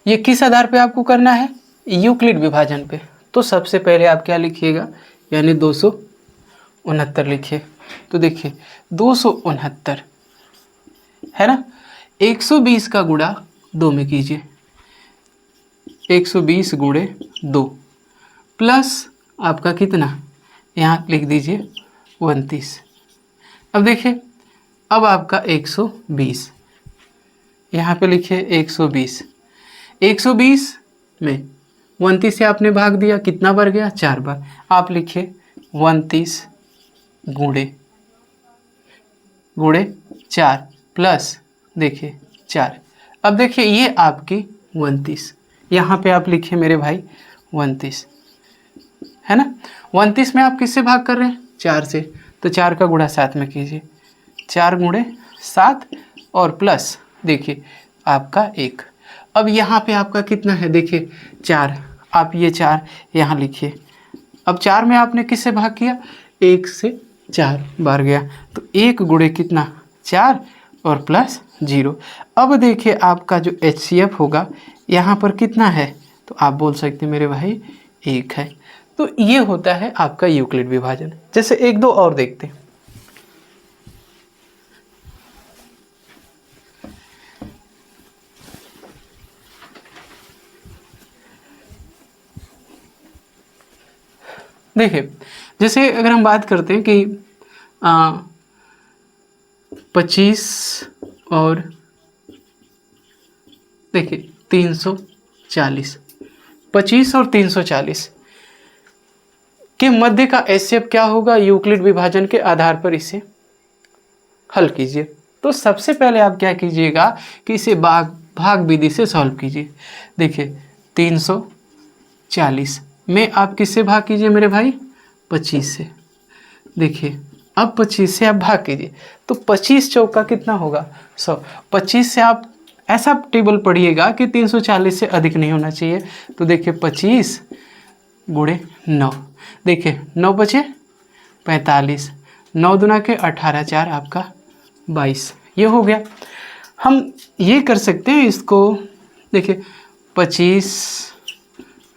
Speaker 1: ये किस आधार पे आपको करना है, यूक्लिड विभाजन पे। तो सबसे पहले आप क्या लिखिएगा, यानी 269 लिखिए। तो देखिए 269 है ना, 120 का गुणा 2 में कीजिए, 120 गुणे 2 प्लस आपका कितना, यहाँ लिख दीजिए 29। अब देखिए अब आपका 120 यहाँ पे लिखिए 120, 120 में 29 से आपने भाग दिया, कितना बार गया, 4 बार। आप लिखिए 29 गुणे 4 प्लस देखिए 4। अब देखिए ये आपकी 29, यहाँ पे आप लिखिए मेरे भाई 29, है ना। 29 में आप किससे भाग कर रहे हैं, 4 से। तो 4 का गुणा 7 में कीजिए, 4 गुणे 7 और प्लस देखिए आपका 1। अब यहाँ पे आपका कितना है, देखिए 4, आप ये 4 यहाँ लिखिए। अब 4 में आपने किससे भाग किया, 1 से 4 बार गया, तो 1 गुणे कितना, 4 और प्लस 0। अब देखिए आपका जो HCF होगा यहाँ पर कितना है, तो आप बोल सकते हैं मेरे भाई 1 है। तो ये होता है आपका यूक्लिड विभाजन। जैसे 1 2 और देखते हैं। देखिए जैसे अगर हम बात करते हैं कि 25 और देखिए 340, 25 और 340 के मध्य का HCF क्या होगा, यूक्लिड विभाजन के आधार पर इसे हल कीजिए। तो सबसे पहले आप क्या कीजिएगा कि इसे भाग विधि से सॉल्व कीजिए। देखिए 340 में आप किससे भाग कीजिए मेरे भाई, 25 से। देखिए अब 25 से आप भाग कीजिए तो 25 चौका कितना होगा, 100। 25 से आप ऐसा टेबल पढ़िएगा कि 340 से अधिक नहीं होना चाहिए। तो देखिए 25 गुणे 9, देखिए 9 बचे 45, 9 दुना के 18, 4 आपका 22, ये हो गया। हम ये कर सकते हैं इसको, देखिए 25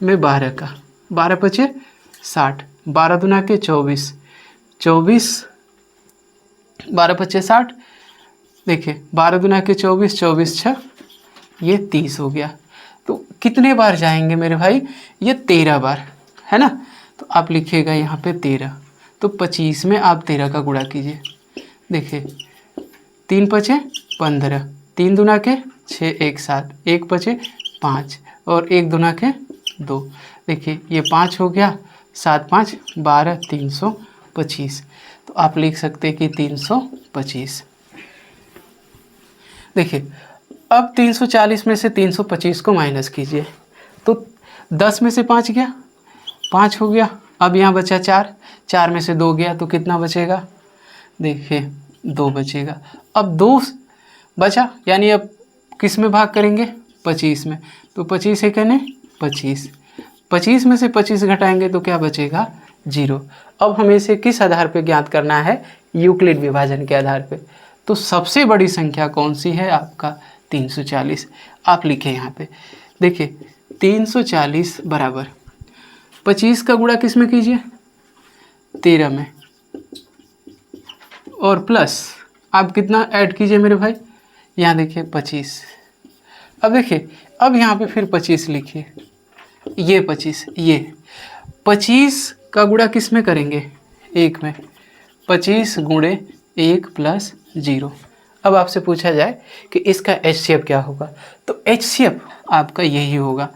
Speaker 1: में 12 का 12 बचे 60, 12 दुना के 24, 24 12 पच्चे 60, देखिए 12 दुना के 24, 24 6 ये 30 हो गया। तो कितने बार जाएंगे मेरे भाई? ये 13 बार, है ना। तो आप लिखिएगा यहाँ पे 13। तो 25 में आप 13 का गुणा कीजिए। देखिए 3 पचे 15, 3 दूना के 6, 1 7, 1 पचे 5 और 1 दूना के 2। देखिए ये 5 हो गया, 7 5 12, 325। तो आप लिख सकते हैं कि 325। देखिए अब 340 में से 325 को माइनस कीजिए। तो 10 में से 5 गया, 5 हो गया। अब यहाँ बचा 4, 4 में से 2 गया तो कितना बचेगा? देखिए 2 बचेगा। अब 2 बचा, यानी अब किस में भाग करेंगे? 25 में। तो 25 है कहने 25, 25 में से 25 घटाएंगे तो क्या बचेगा? 0। अब हमें इसे किस आधार पे ज्ञात करना है? यूक्लिड विभाजन के आधार पे। तो सबसे बड़ी संख्या कौन सी है? आपका 340। आप लिखें यहाँ पे, देखिए 340 बराबर 25 का गुणा किस में कीजिए? 13 में, और प्लस आप कितना ऐड कीजिए मेरे भाई? यहाँ देखिए 25। अब देखिए अब यहाँ पे फिर 25 लिखिए, ये 25, ये 25 का गुणा किस में करेंगे? 1 में। 25 गुणे 1 प्लस 0। अब आपसे पूछा जाए कि इसका HCF क्या होगा, तो HCF आपका यही होगा।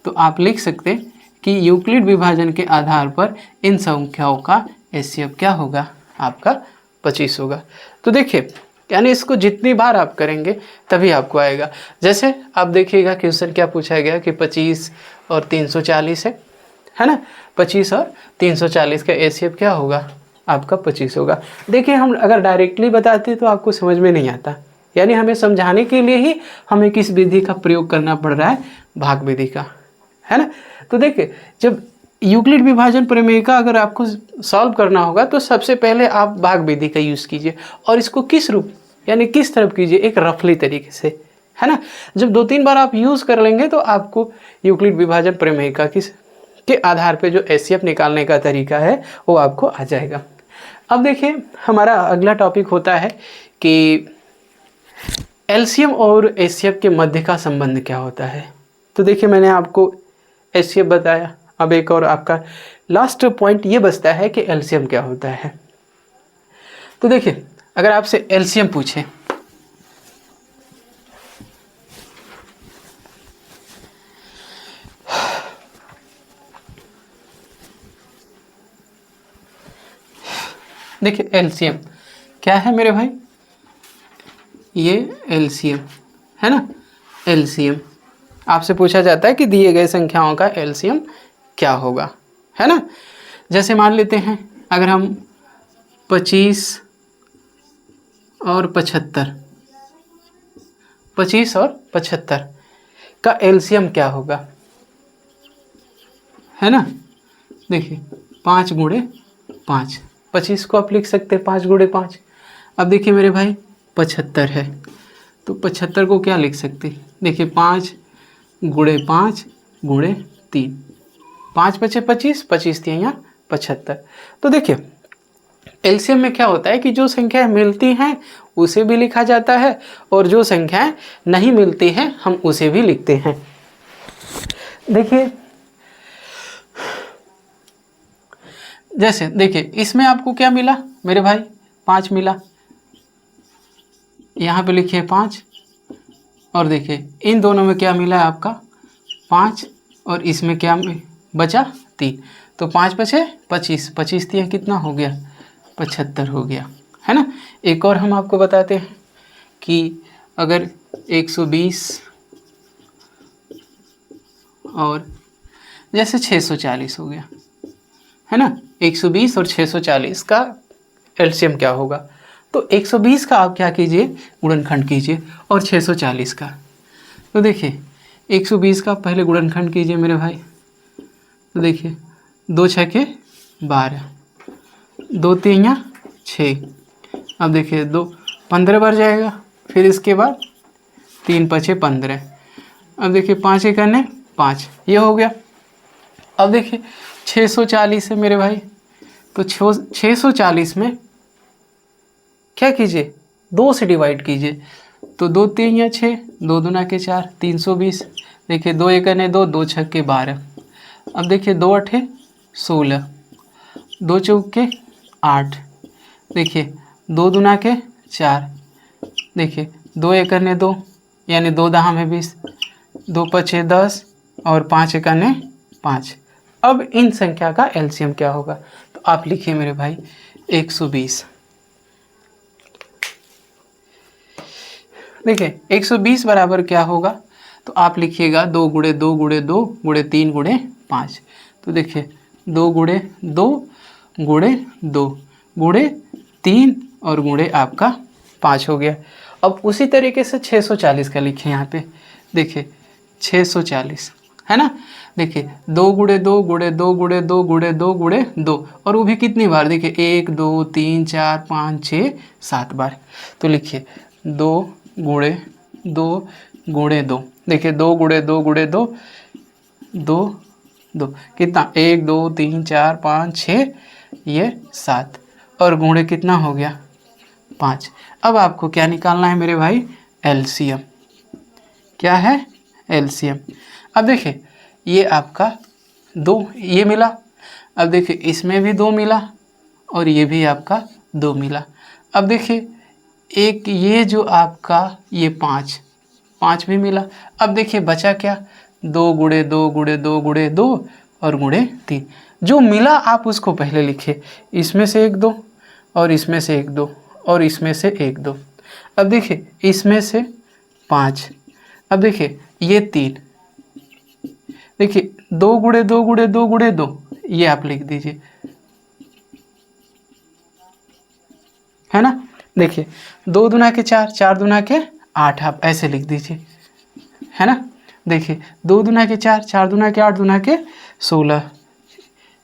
Speaker 1: तो आप लिख सकते कि यूक्लिड विभाजन के आधार पर इन संख्याओं का HCF क्या होगा? आपका 25 होगा। तो देखिए यानी इसको जितनी बार आप करेंगे तभी आपको आएगा। जैसे आप देखिएगा क्वेश्चन क्या पूछा गया कि 25 और 340 है ना। 25 और 340 का HCF क्या होगा? आपका 25 होगा। देखिए हम अगर डायरेक्टली बताते तो आपको समझ में नहीं आता, यानी हमें समझाने के लिए ही हमें किस विधि का प्रयोग करना पड़ रहा है? भाग विधि का, है ना। तो देखिए जब यूक्लिड विभाजन प्रमेय का अगर आपको सॉल्व करना होगा तो सबसे पहले आप भाग विधि का यूज़ कीजिए, और इसको किस रूप यानी किस तरफ कीजिए? एक रफली तरीके से, है ना। जब 2-3 बार आप यूज़ कर लेंगे तो आपको यूक्लिड विभाजन प्रमेय का किस के आधार पे जो HCF निकालने का तरीका है वो आपको आ जाएगा। अब देखिए हमारा अगला टॉपिक होता है कि LCM और HCF के मध्य का संबंध क्या होता है। तो देखिए मैंने आपको HCF बताया, अब एक और आपका लास्ट पॉइंट ये बचता है कि LCM क्या होता है। तो देखिए अगर आपसे LCM पूछे देखिए LCM क्या है मेरे भाई? ये LCM है ना। LCM आपसे पूछा जाता है कि दिए गए संख्याओं का LCM क्या होगा, है ना। जैसे मान लेते हैं अगर हम 25 और 75, 25 और 75 का LCM क्या होगा, है ना। देखिए 5 गुणे 5, 25 को आप लिख सकते हैं 5 गुणे 5। अब देखिए मेरे भाई 75 है, तो 75 को क्या लिख सकते हैं? देखिए 5 गुणे 5 गुणे 3, 5 पचे 25, 25 थी यहाँ 75। तो देखिए LCM में क्या होता है कि जो संख्याएं मिलती हैं उसे भी लिखा जाता है, और जो संख्याएं नहीं मिलती हैं हम उसे भी लिखते हैं। देखिए जैसे देखिए इसमें आपको क्या मिला मेरे भाई? 5 मिला, यहाँ पे लिखिए 5, और देखिए इन दोनों में क्या मिला है आपका? 5, और इसमें क्या बचा? 3। तो 5 पचे 25, 25 3 कितना हो गया? 75 हो गया, है ना। एक और हम आपको बताते हैं कि अगर 120 और जैसे 640 हो गया, है ना। 120 और 640 का LCM क्या होगा? तो 120 का आप क्या कीजिए? गुणनखंड कीजिए, और 640 का, तो देखिए 120 का पहले गुणनखंड कीजिए मेरे भाई। तो देखिए 2 छके 12, 2 3 6, अब देखिए 2 15 बार जाएगा, फिर इसके बाद 3 पचे 15, अब देखिए 5 1 5, ये हो गया। अब देखिए 640 है मेरे भाई, तो 640 में क्या कीजिए? 2 से डिवाइड कीजिए, तो 2 3 या 6, 2 दूना के 4, 320। देखिए 2 एकने 2, 2 छक्के 12। अब देखिए 2 अठे 16, 2 चौके 8। देखिए 2 दूना के 4, देखिए 2 एकने 2 यानी 2 दहा में 20, 2 पचे 10 और 5 एकने 5। अब इन संख्या का एलसीएम क्या होगा? तो आप लिखिए मेरे भाई 120। देखिए 120 बराबर क्या होगा? तो आप लिखिएगा 2 गुणे 2 गुणे 2 गुणे 3 गुणे 5। तो देखिए 2 गुणे 2 गुणे 2 गुणे 3 और गुणे आपका 5 हो गया। अब उसी तरीके से 640 का लिखिए यहाँ पे। देखिए 640 है ना। देखिए 2 गुणे 2 गुणे 2 गुणे 2 गुणे 2 गुणे 2, और वो भी कितनी बार? देखिए 1 2 3 4 5 6 7 बार। तो लिखिए 2 गुणे 2 गुणे 2। देखिए 2 गुणे 2 गुणे 2 2 2 कितना? 1 2 3 4 5 6 ये 7, और गुणे कितना हो गया? 5। अब आपको क्या निकालना है मेरे भाई? एलसीएम। क्या है? एलसीएम। अब देखिए ये आपका 2 ये मिला। अब देखिए इसमें भी 2 मिला और ये भी आपका 2 मिला। अब देखिए एक ये जो आपका ये 5 भी मिला। अब देखिए बचा क्या? 2 गुणे 2 गुणे 2 गुणे 2 और गुणे 3। जो मिला आप उसको पहले लिखिए। इसमें से 1 2 और इसमें से 1 2 और इसमें से 1 2। अब देखिए इसमें से 5। अब देखिए ये 3। देखिए 2 गुणे 2 गुणे 2 गुणे 2 ये आप लिख दीजिए, है ना। देखिए 2 दूना के 4, 4 दूना के 8 आप ऐसे लिख दीजिए, है ना। देखिए 2 दूना के 4, 4 दूना के 8, दूना के 16,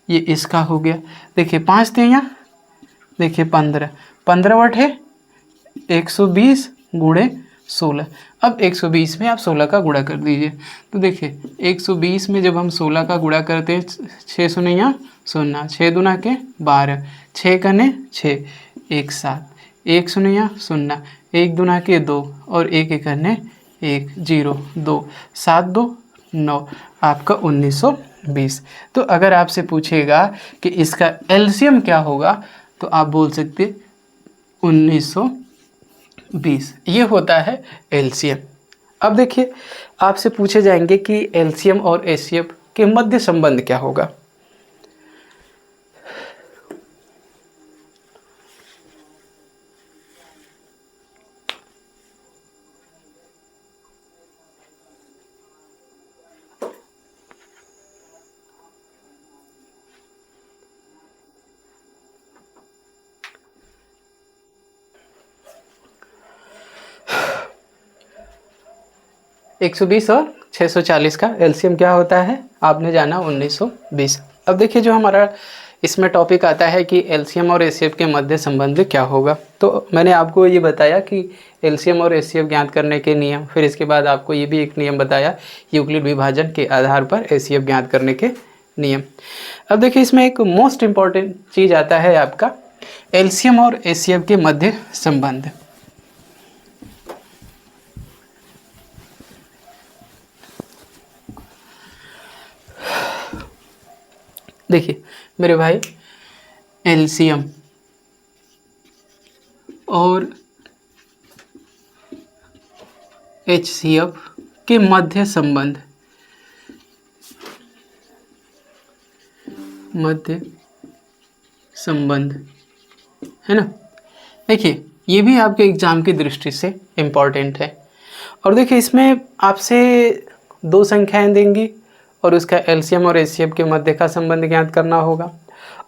Speaker 1: ये इसका हो गया। देखिए 5 3 देखिए 15, 15 बटे 120 गुणे 16। अब 120 में आप 16 का गुणा कर दीजिए। तो देखिए 120 में जब हम 16 का गुणा करते हैं, 6 शून्य 0, 6 दूना के 12, 6 कने 6, 1 7, 1 शून्य 0, 1 दूना के 2 और 1 एकने 1 0 2, 7 2 9, आपका 1920। तो अगर आपसे पूछेगा कि इसका एलसीएम क्या होगा, तो आप बोल सकते 1920, ये होता है एलसीएम। अब देखिए आपसे पूछे जाएंगे कि एलसीएम और एचसीएफ के मध्य संबंध क्या होगा। एक 120 और 640 का एलसीएम क्या होता है, आपने जाना 1920। अब देखिए जो हमारा इसमें टॉपिक आता है कि एलसीएम और एचसीएफ के मध्य संबंध क्या होगा। तो मैंने आपको ये बताया कि एलसीएम और एचसीएफ ज्ञात करने के नियम, फिर इसके बाद आपको ये भी एक नियम बताया यूक्लिड विभाजन के आधार पर एचसीएफ ज्ञात करने के नियम। अब देखिए इसमें एक मोस्ट इम्पॉर्टेंट चीज़ आता है आपका एलसीएम और एचसीएफ के मध्य संबंध। देखिए मेरे भाई एलसीएम और एचसीएफ के मध्य संबंध, है ना। देखिए ये भी आपके एग्जाम की दृष्टि से इम्पॉर्टेंट है। और देखिए इसमें आपसे 2 संख्याएं देंगी और उसका एलसीएम और एचसीएफ के मध्य का संबंध ज्ञात करना होगा।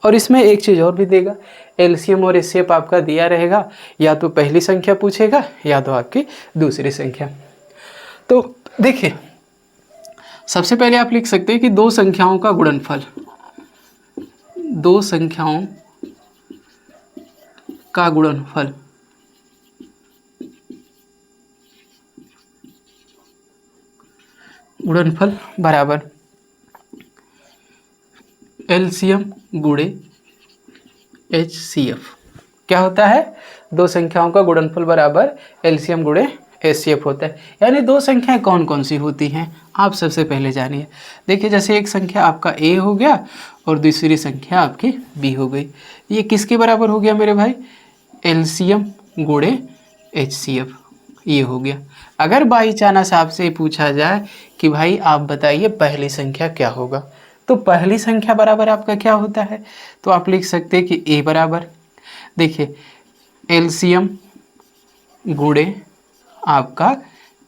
Speaker 1: और इसमें एक चीज़ और भी देगा, एलसीएम और एचसीएफ आपका दिया रहेगा, या तो पहली संख्या पूछेगा या तो आपकी दूसरी संख्या। तो देखिए सबसे पहले आप लिख सकते हैं कि 2 संख्याओं का गुणनफल, 2 संख्याओं का गुणनफल बराबर एलसीएम गुणे एचसीएफ। क्या होता है? 2 संख्याओं का गुणनफल बराबर एलसीएम गुणे HCF होता है। यानी दो संख्याएं कौन कौन सी होती हैं आप सबसे पहले जानिए। देखिए जैसे एक संख्या आपका A हो गया और दूसरी संख्या आपकी B हो गई, ये किसके बराबर हो गया मेरे भाई, LCM गुणे HCF, ये हो गया। अगर बाई चांस आपसे पूछा जाए कि भाई आप बताइए पहली संख्या क्या होगा, तो पहली संख्या बराबर आपका क्या होता है, तो आप लिख सकते हैं कि A बराबर, देखिए LCM गुणे आपका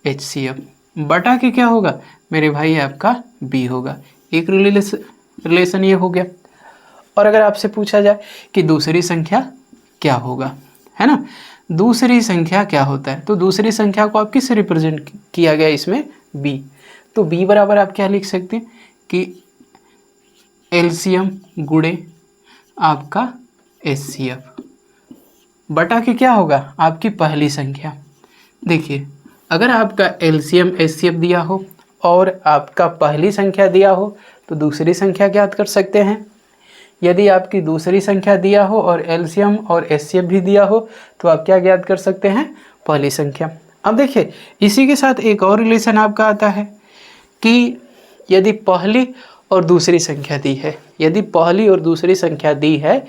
Speaker 1: HCF बटा के क्या होगा मेरे भाई आपका B होगा। एक रिलेशन ये हो गया। और अगर आपसे पूछा जाए कि दूसरी संख्या क्या होगा, है ना, दूसरी संख्या क्या होता है, तो दूसरी संख्या को आप किससे रिप्रेजेंट किया गया इसमें, B। तो B बराबर आप क्या लिख सकते हैं कि LCM गुणे आपका HCF बटा के क्या होगा आपकी पहली संख्या। देखिए अगर आपका LCM HCF दिया हो और आपका पहली संख्या दिया हो तो दूसरी संख्या ज्ञात कर सकते हैं। यदि आपकी दूसरी संख्या दिया हो और LCM और HCF भी दिया हो तो आप क्या ज्ञात कर सकते हैं, पहली संख्या। अब देखिए इसी के साथ एक और रिलेशन आपका आता है कि यदि पहली और दूसरी संख्या दी है, यदि पहली और दूसरी संख्या दी है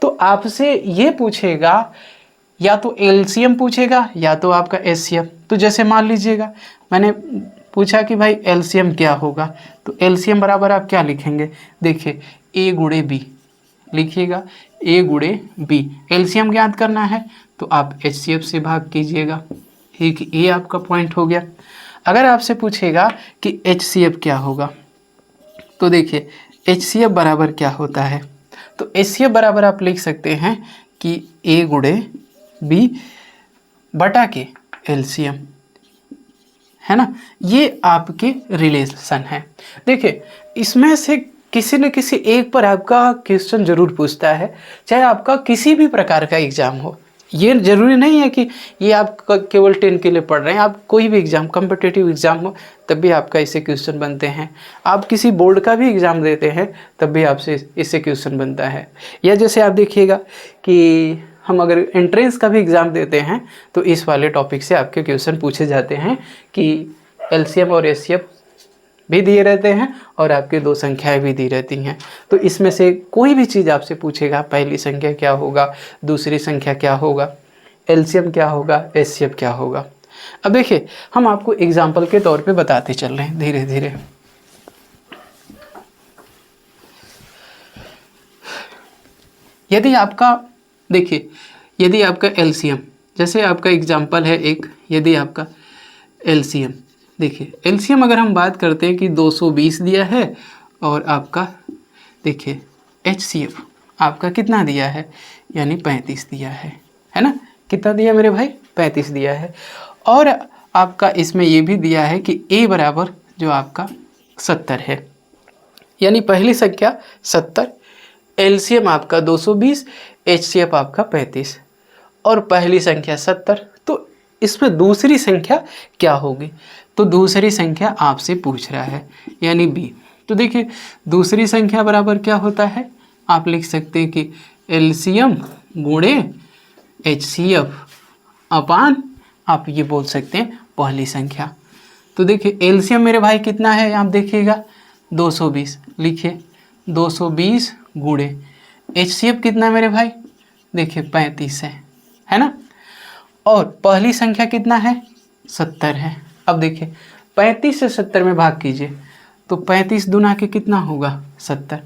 Speaker 1: तो आपसे ये पूछेगा या तो LCM पूछेगा या तो आपका HCF। तो जैसे मान लीजिएगा मैंने पूछा कि भाई LCM क्या होगा, तो LCM बराबर आप क्या लिखेंगे, देखिए A गुणे B लिखिएगा, A गुणे B। LCM ज्ञात करना है तो आप HCF से भाग कीजिएगा, ठीक, ये आपका पॉइंट हो गया। अगर आपसे पूछेगा कि HCF क्या होगा, तो देखिए HCF बराबर क्या होता है, तो HCF बराबर आप लिख सकते हैं कि A गुणे B बटा के LCM, है ना, ये आपके रिलेशन है। देखिए इसमें से किसी न किसी एक पर आपका क्वेश्चन जरूर पूछता है, चाहे आपका किसी भी प्रकार का एग्जाम हो। ये जरूरी नहीं है कि ये आप केवल 10 के लिए पढ़ रहे हैं, आप कोई भी एग्ज़ाम कॉम्पिटिटिव एग्ज़ाम हो तब भी आपका इससे क्वेश्चन बनते हैं। आप किसी बोर्ड का भी एग्ज़ाम देते हैं तब भी आपसे इससे क्वेश्चन बनता है। या जैसे आप देखिएगा कि हम अगर एंट्रेंस का भी एग्ज़ाम देते हैं तो इस वाले टॉपिक से आपके क्वेश्चन पूछे जाते हैं कि LCM और HCF भी दिए रहते हैं और आपके दो संख्याएं भी दी रहती हैं। तो इसमें से कोई भी चीज़ आपसे पूछेगा, पहली संख्या क्या होगा, दूसरी संख्या क्या होगा, LCM क्या होगा, HCF क्या होगा। अब देखिए हम आपको एग्जाम्पल के तौर पे बताते चल रहे हैं धीरे धीरे। यदि आपका देखिए यदि आपका LCM, जैसे आपका एग्जाम्पल है एक, यदि आपका LCM, देखिए LCM अगर हम बात करते हैं कि 220 दिया है और आपका देखिए HCF आपका कितना दिया है, यानी 35 दिया है ना, कितना दिया मेरे भाई, 35 दिया है। और आपका इसमें ये भी दिया है कि A बराबर जो आपका 70 है, यानी पहली संख्या 70, LCM आपका 220, HCF आपका 35 और पहली संख्या 70। तो इसमें दूसरी संख्या क्या होगी, तो दूसरी संख्या आपसे पूछ रहा है यानी B। तो देखिए दूसरी संख्या बराबर क्या होता है, आप लिख सकते हैं कि LCM गुणे HCF अपान आप ये बोल सकते हैं पहली संख्या। तो देखिए LCM मेरे भाई कितना है, आप देखिएगा 220, लिखिए 220 गुणे HCF कितना मेरे भाई, देखिए 35 है ना, और पहली संख्या कितना है, 70 है। अब देखिए 35 से 70 में भाग कीजिए तो 35 दूना के कितना होगा, 70।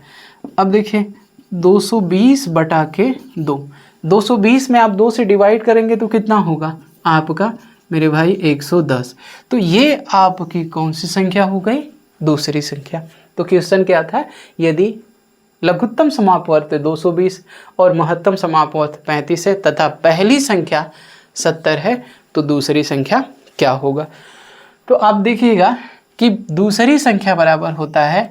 Speaker 1: अब देखिए 220 बटा के 2, 220 में आप 2 से डिवाइड करेंगे तो कितना होगा आपका मेरे भाई 110। तो ये आपकी कौन सी संख्या हो गई, दूसरी संख्या। तो क्वेश्चन क्या था, यदि लघुत्तम समापवर्त 220 और महत्तम समापवर्त 35 है तथा पहली संख्या 70 है तो दूसरी संख्या क्या होगा। तो आप देखिएगा कि दूसरी संख्या बराबर होता है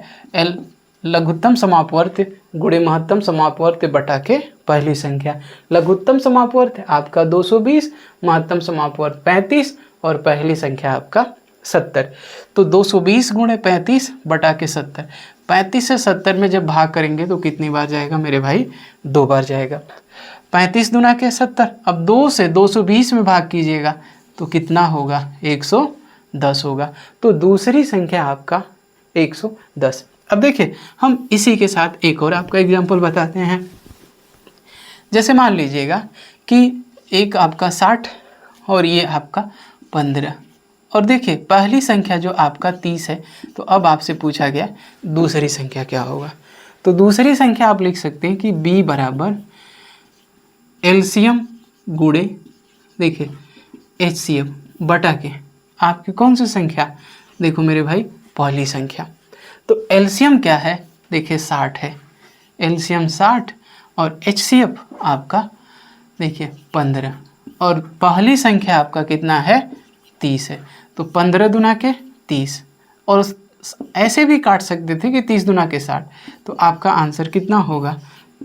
Speaker 1: लघुत्तम समापवर्त गुणे महत्तम समापवर्त बटा के पहली संख्या। लघुत्तम समापवर्त आपका 220, महत्तम समापवर्त 35 और पहली संख्या आपका 70। तो 220 गुणे 35 बटा के 70, 35 से 70 में जब भाग करेंगे तो कितनी बार जाएगा मेरे भाई, 2 बार जाएगा। 35 दूना के 70, अब 2 से 220 में भाग कीजिएगा तो कितना होगा 110 होगा। तो दूसरी संख्या आपका 110। अब देखिए हम इसी के साथ एक और आपका एग्जाम्पल बताते हैं। जैसे मान लीजिएगा कि एक आपका 60 और ये आपका 15, और देखिए पहली संख्या जो आपका 30 है, तो अब आपसे पूछा गया दूसरी संख्या क्या होगा। तो दूसरी संख्या आप लिख सकते हैं कि b बराबर एलसीएम गुणे देखिए एचसीएफ बटा के आपकी कौन सी संख्या, देखो मेरे भाई पहली संख्या। तो एलसीएम क्या है, देखिए 60 है, एलसीएम 60 और एचसीएफ आपका देखिए 15, और पहली संख्या आपका कितना है 30 है। तो 15 दुना के 30, और ऐसे भी काट सकते थे कि 30 दुना के 60, तो आपका आंसर कितना होगा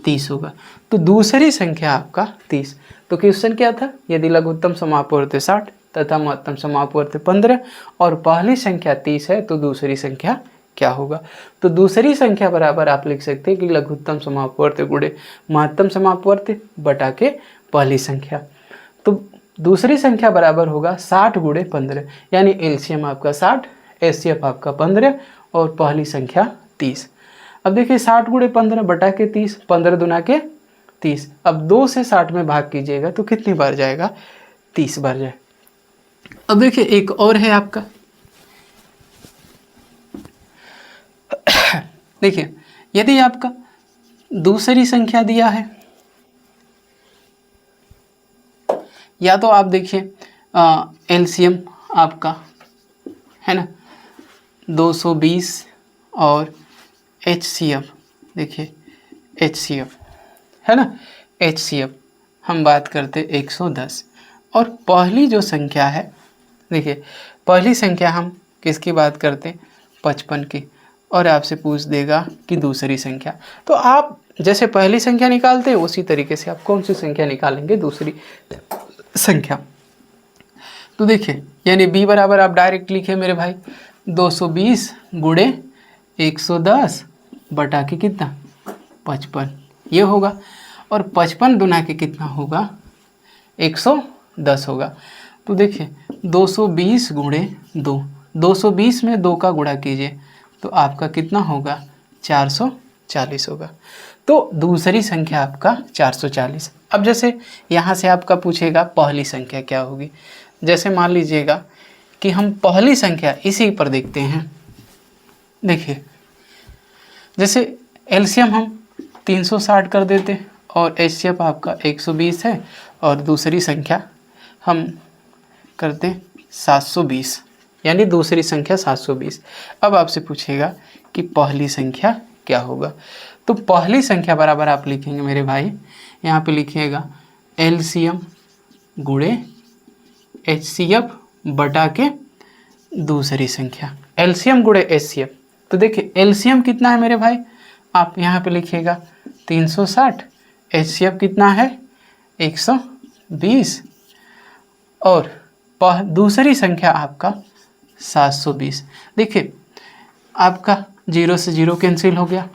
Speaker 1: 30 होगा। तो दूसरी संख्या आपका 30। तो क्वेश्चन क्या था, यदि लघुत्तम समापवर्ती 60 तथा महत्तम समापवर्ती 15 और पहली संख्या 30 है तो दूसरी संख्या क्या होगा। तो दूसरी संख्या बराबर आप लिख सकते हैं कि लघुत्तम समापवर्ती गुणे महत्तम समापवर्ती बटा के पहली संख्या। तो दूसरी संख्या बराबर होगा 60 गुणे 15, यानी एलसीएम आपका 60, एचसीएफ आपका 15 और पहली संख्या 30। अब देखिए 60 गुणे 15 बटा के 30, 15 दुना के 30। अब 2 से 60 में भाग कीजिएगा तो कितनी बार जाएगा, 30 बार जाए। अब देखिए एक और है आपका, देखिए यदि आपका दूसरी संख्या दिया है, या तो आप देखिए एलसीएम आपका है ना 220 और एचसीएफ देखिए एचसीएफ है ना, एचसीएफ हम बात करते 110, और पहली जो संख्या है देखिए पहली संख्या हम किसकी बात करते 55 की, और आपसे पूछ देगा कि दूसरी संख्या। तो आप जैसे पहली संख्या निकालते हैं उसी तरीके से आप कौन सी संख्या निकालेंगे, दूसरी संख्या। तो देखिए यानी b बराबर आप डायरेक्ट लिखे मेरे भाई 220 गुणे 110 बटा के कितना 55 ये होगा, और 55 दुना के कितना होगा 110 होगा। तो देखिए 220 गुणे 2, 220 में 2 का गुणा कीजिए तो आपका कितना होगा 440 होगा। तो दूसरी संख्या आपका 440। अब जैसे यहाँ से आपका पूछेगा पहली संख्या क्या होगी, जैसे मान लीजिएगा कि हम पहली संख्या इसी पर देखते हैं। देखिए जैसे एलसीएम हम 360 कर देते और एचसीएफ आपका 120 है, और दूसरी संख्या हम करते 720, यानी दूसरी संख्या 720। अब आपसे पूछेगा कि पहली संख्या क्या होगा। तो पहली संख्या बराबर आप लिखेंगे मेरे भाई, यहाँ पे लिखिएगा एलसीएम गुणे एचसीएफ बटा के दूसरी संख्या, एलसीएम गुणे एचसीएफ। तो देखिए एलसीएम कितना है मेरे भाई, आप यहाँ पे लिखिएगा 360, एचसीएफ कितना है 120, और दूसरी संख्या आपका 720। देखिए आपका 0 से 0 कैंसिल हो गया।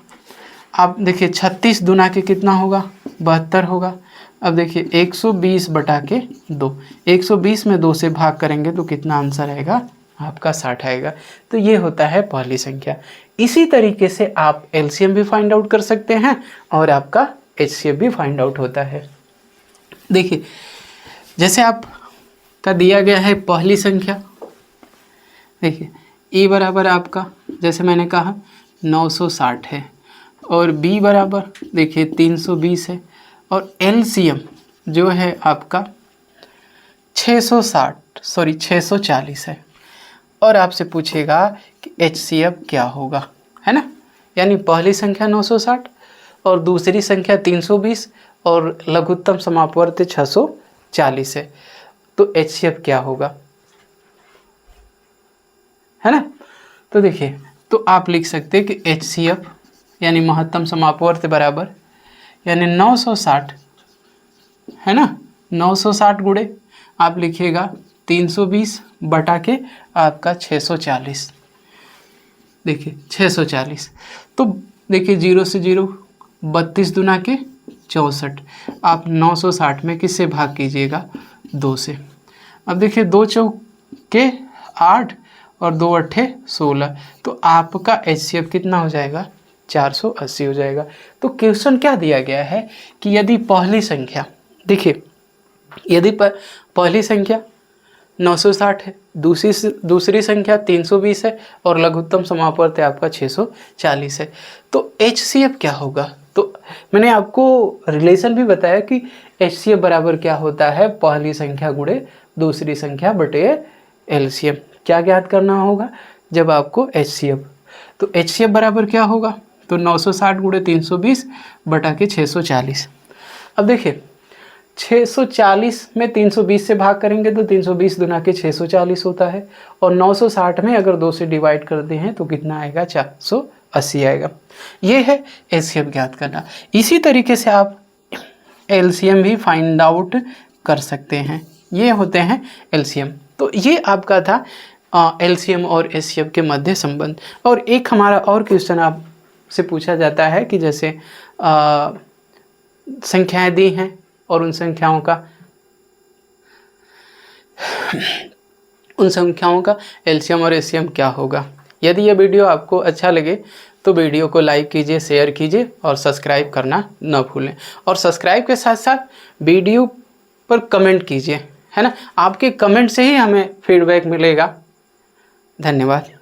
Speaker 1: आप देखिए 36 दुना के कितना होगा 72 होगा। अब देखिए 120 बटा के 2, 120 में 2 से भाग करेंगे तो कितना आंसर आएगा आपका 60 आएगा। तो ये होता है पहली संख्या। इसी तरीके से आप एलसीएम भी फाइंड आउट कर सकते हैं और आपका एचसीएफ भी फाइंड आउट होता है। देखिए जैसे आप का दिया गया है पहली संख्या, देखिए ए बराबर आपका जैसे मैंने कहा 960 है, और बी बराबर देखिए 320 है, और एलसीएम जो है आपका 640 है। और आपसे पूछेगा कि एचसीएफ क्या होगा, है ना, यानी पहली संख्या 960 और दूसरी संख्या 320 और लघुत्तम समापवर्ती 640 है, तो एचसीएफ क्या होगा, है ना। तो देखिए तो आप लिख सकते हैं कि एचसीएफ यानी महत्तम समापवर्ती बराबर यानी 960 है ना, 960 गुणे आप लिखिएगा 320 बटा के आपका 640। देखिए 640, तो देखिए 0 से 0 32 दुना के 64, आप 960 में किससे भाग कीजिएगा 2 से। अब देखिए 2 चौके 8 और 2 अट्ठे 16, तो आपका HCF कितना हो जाएगा? 480 हो जाएगा। तो क्वेश्चन क्या दिया गया है कि यदि पहली संख्या, देखिए यदि पहली संख्या 960 है, दूसरी संख्या 320 है और लघुत्तम समापवर्त है आपका 640 है, तो HCF क्या होगा? तो मैंने आपको रिलेशन भी बताया कि HCF बराबर क्या होता है? पहली संख्या गुणे दूसरी संख्या बटे LCM। क्या ज्ञात करना होगा जब आपको HCF? तो HCF बराबर क्या होगा? तो 960 गुणे 320 बटा के 640। अब देखिए 640 में 320 से भाग करेंगे तो 320 दुना के 640 होता है, और 960 में अगर 2 से डिवाइड करते हैं तो कितना आएगा? 480 आएगा। ये है एलसीएम ज्ञात करना। इसी तरीके से आप एलसीएम भी फाइंड आउट कर सकते हैं। ये होते हैं एलसीएम। तो ये आपका था एलसीएम और एचसीएफ के मध्य संबंध। और एक हमारा और क्वेश्चन आपसे पूछा जाता है कि जैसे संख्याएं दी हैं और उन संख्याओं का एलसीएम और एचसीएम क्या होगा। यदि यह वीडियो आपको अच्छा लगे तो वीडियो को लाइक कीजिए, शेयर कीजिए और सब्सक्राइब करना न भूलें। और सब्सक्राइब के साथ साथ वीडियो पर कमेंट कीजिए, है ना। आपके कमेंट से ही हमें फीडबैक मिलेगा। धन्यवाद।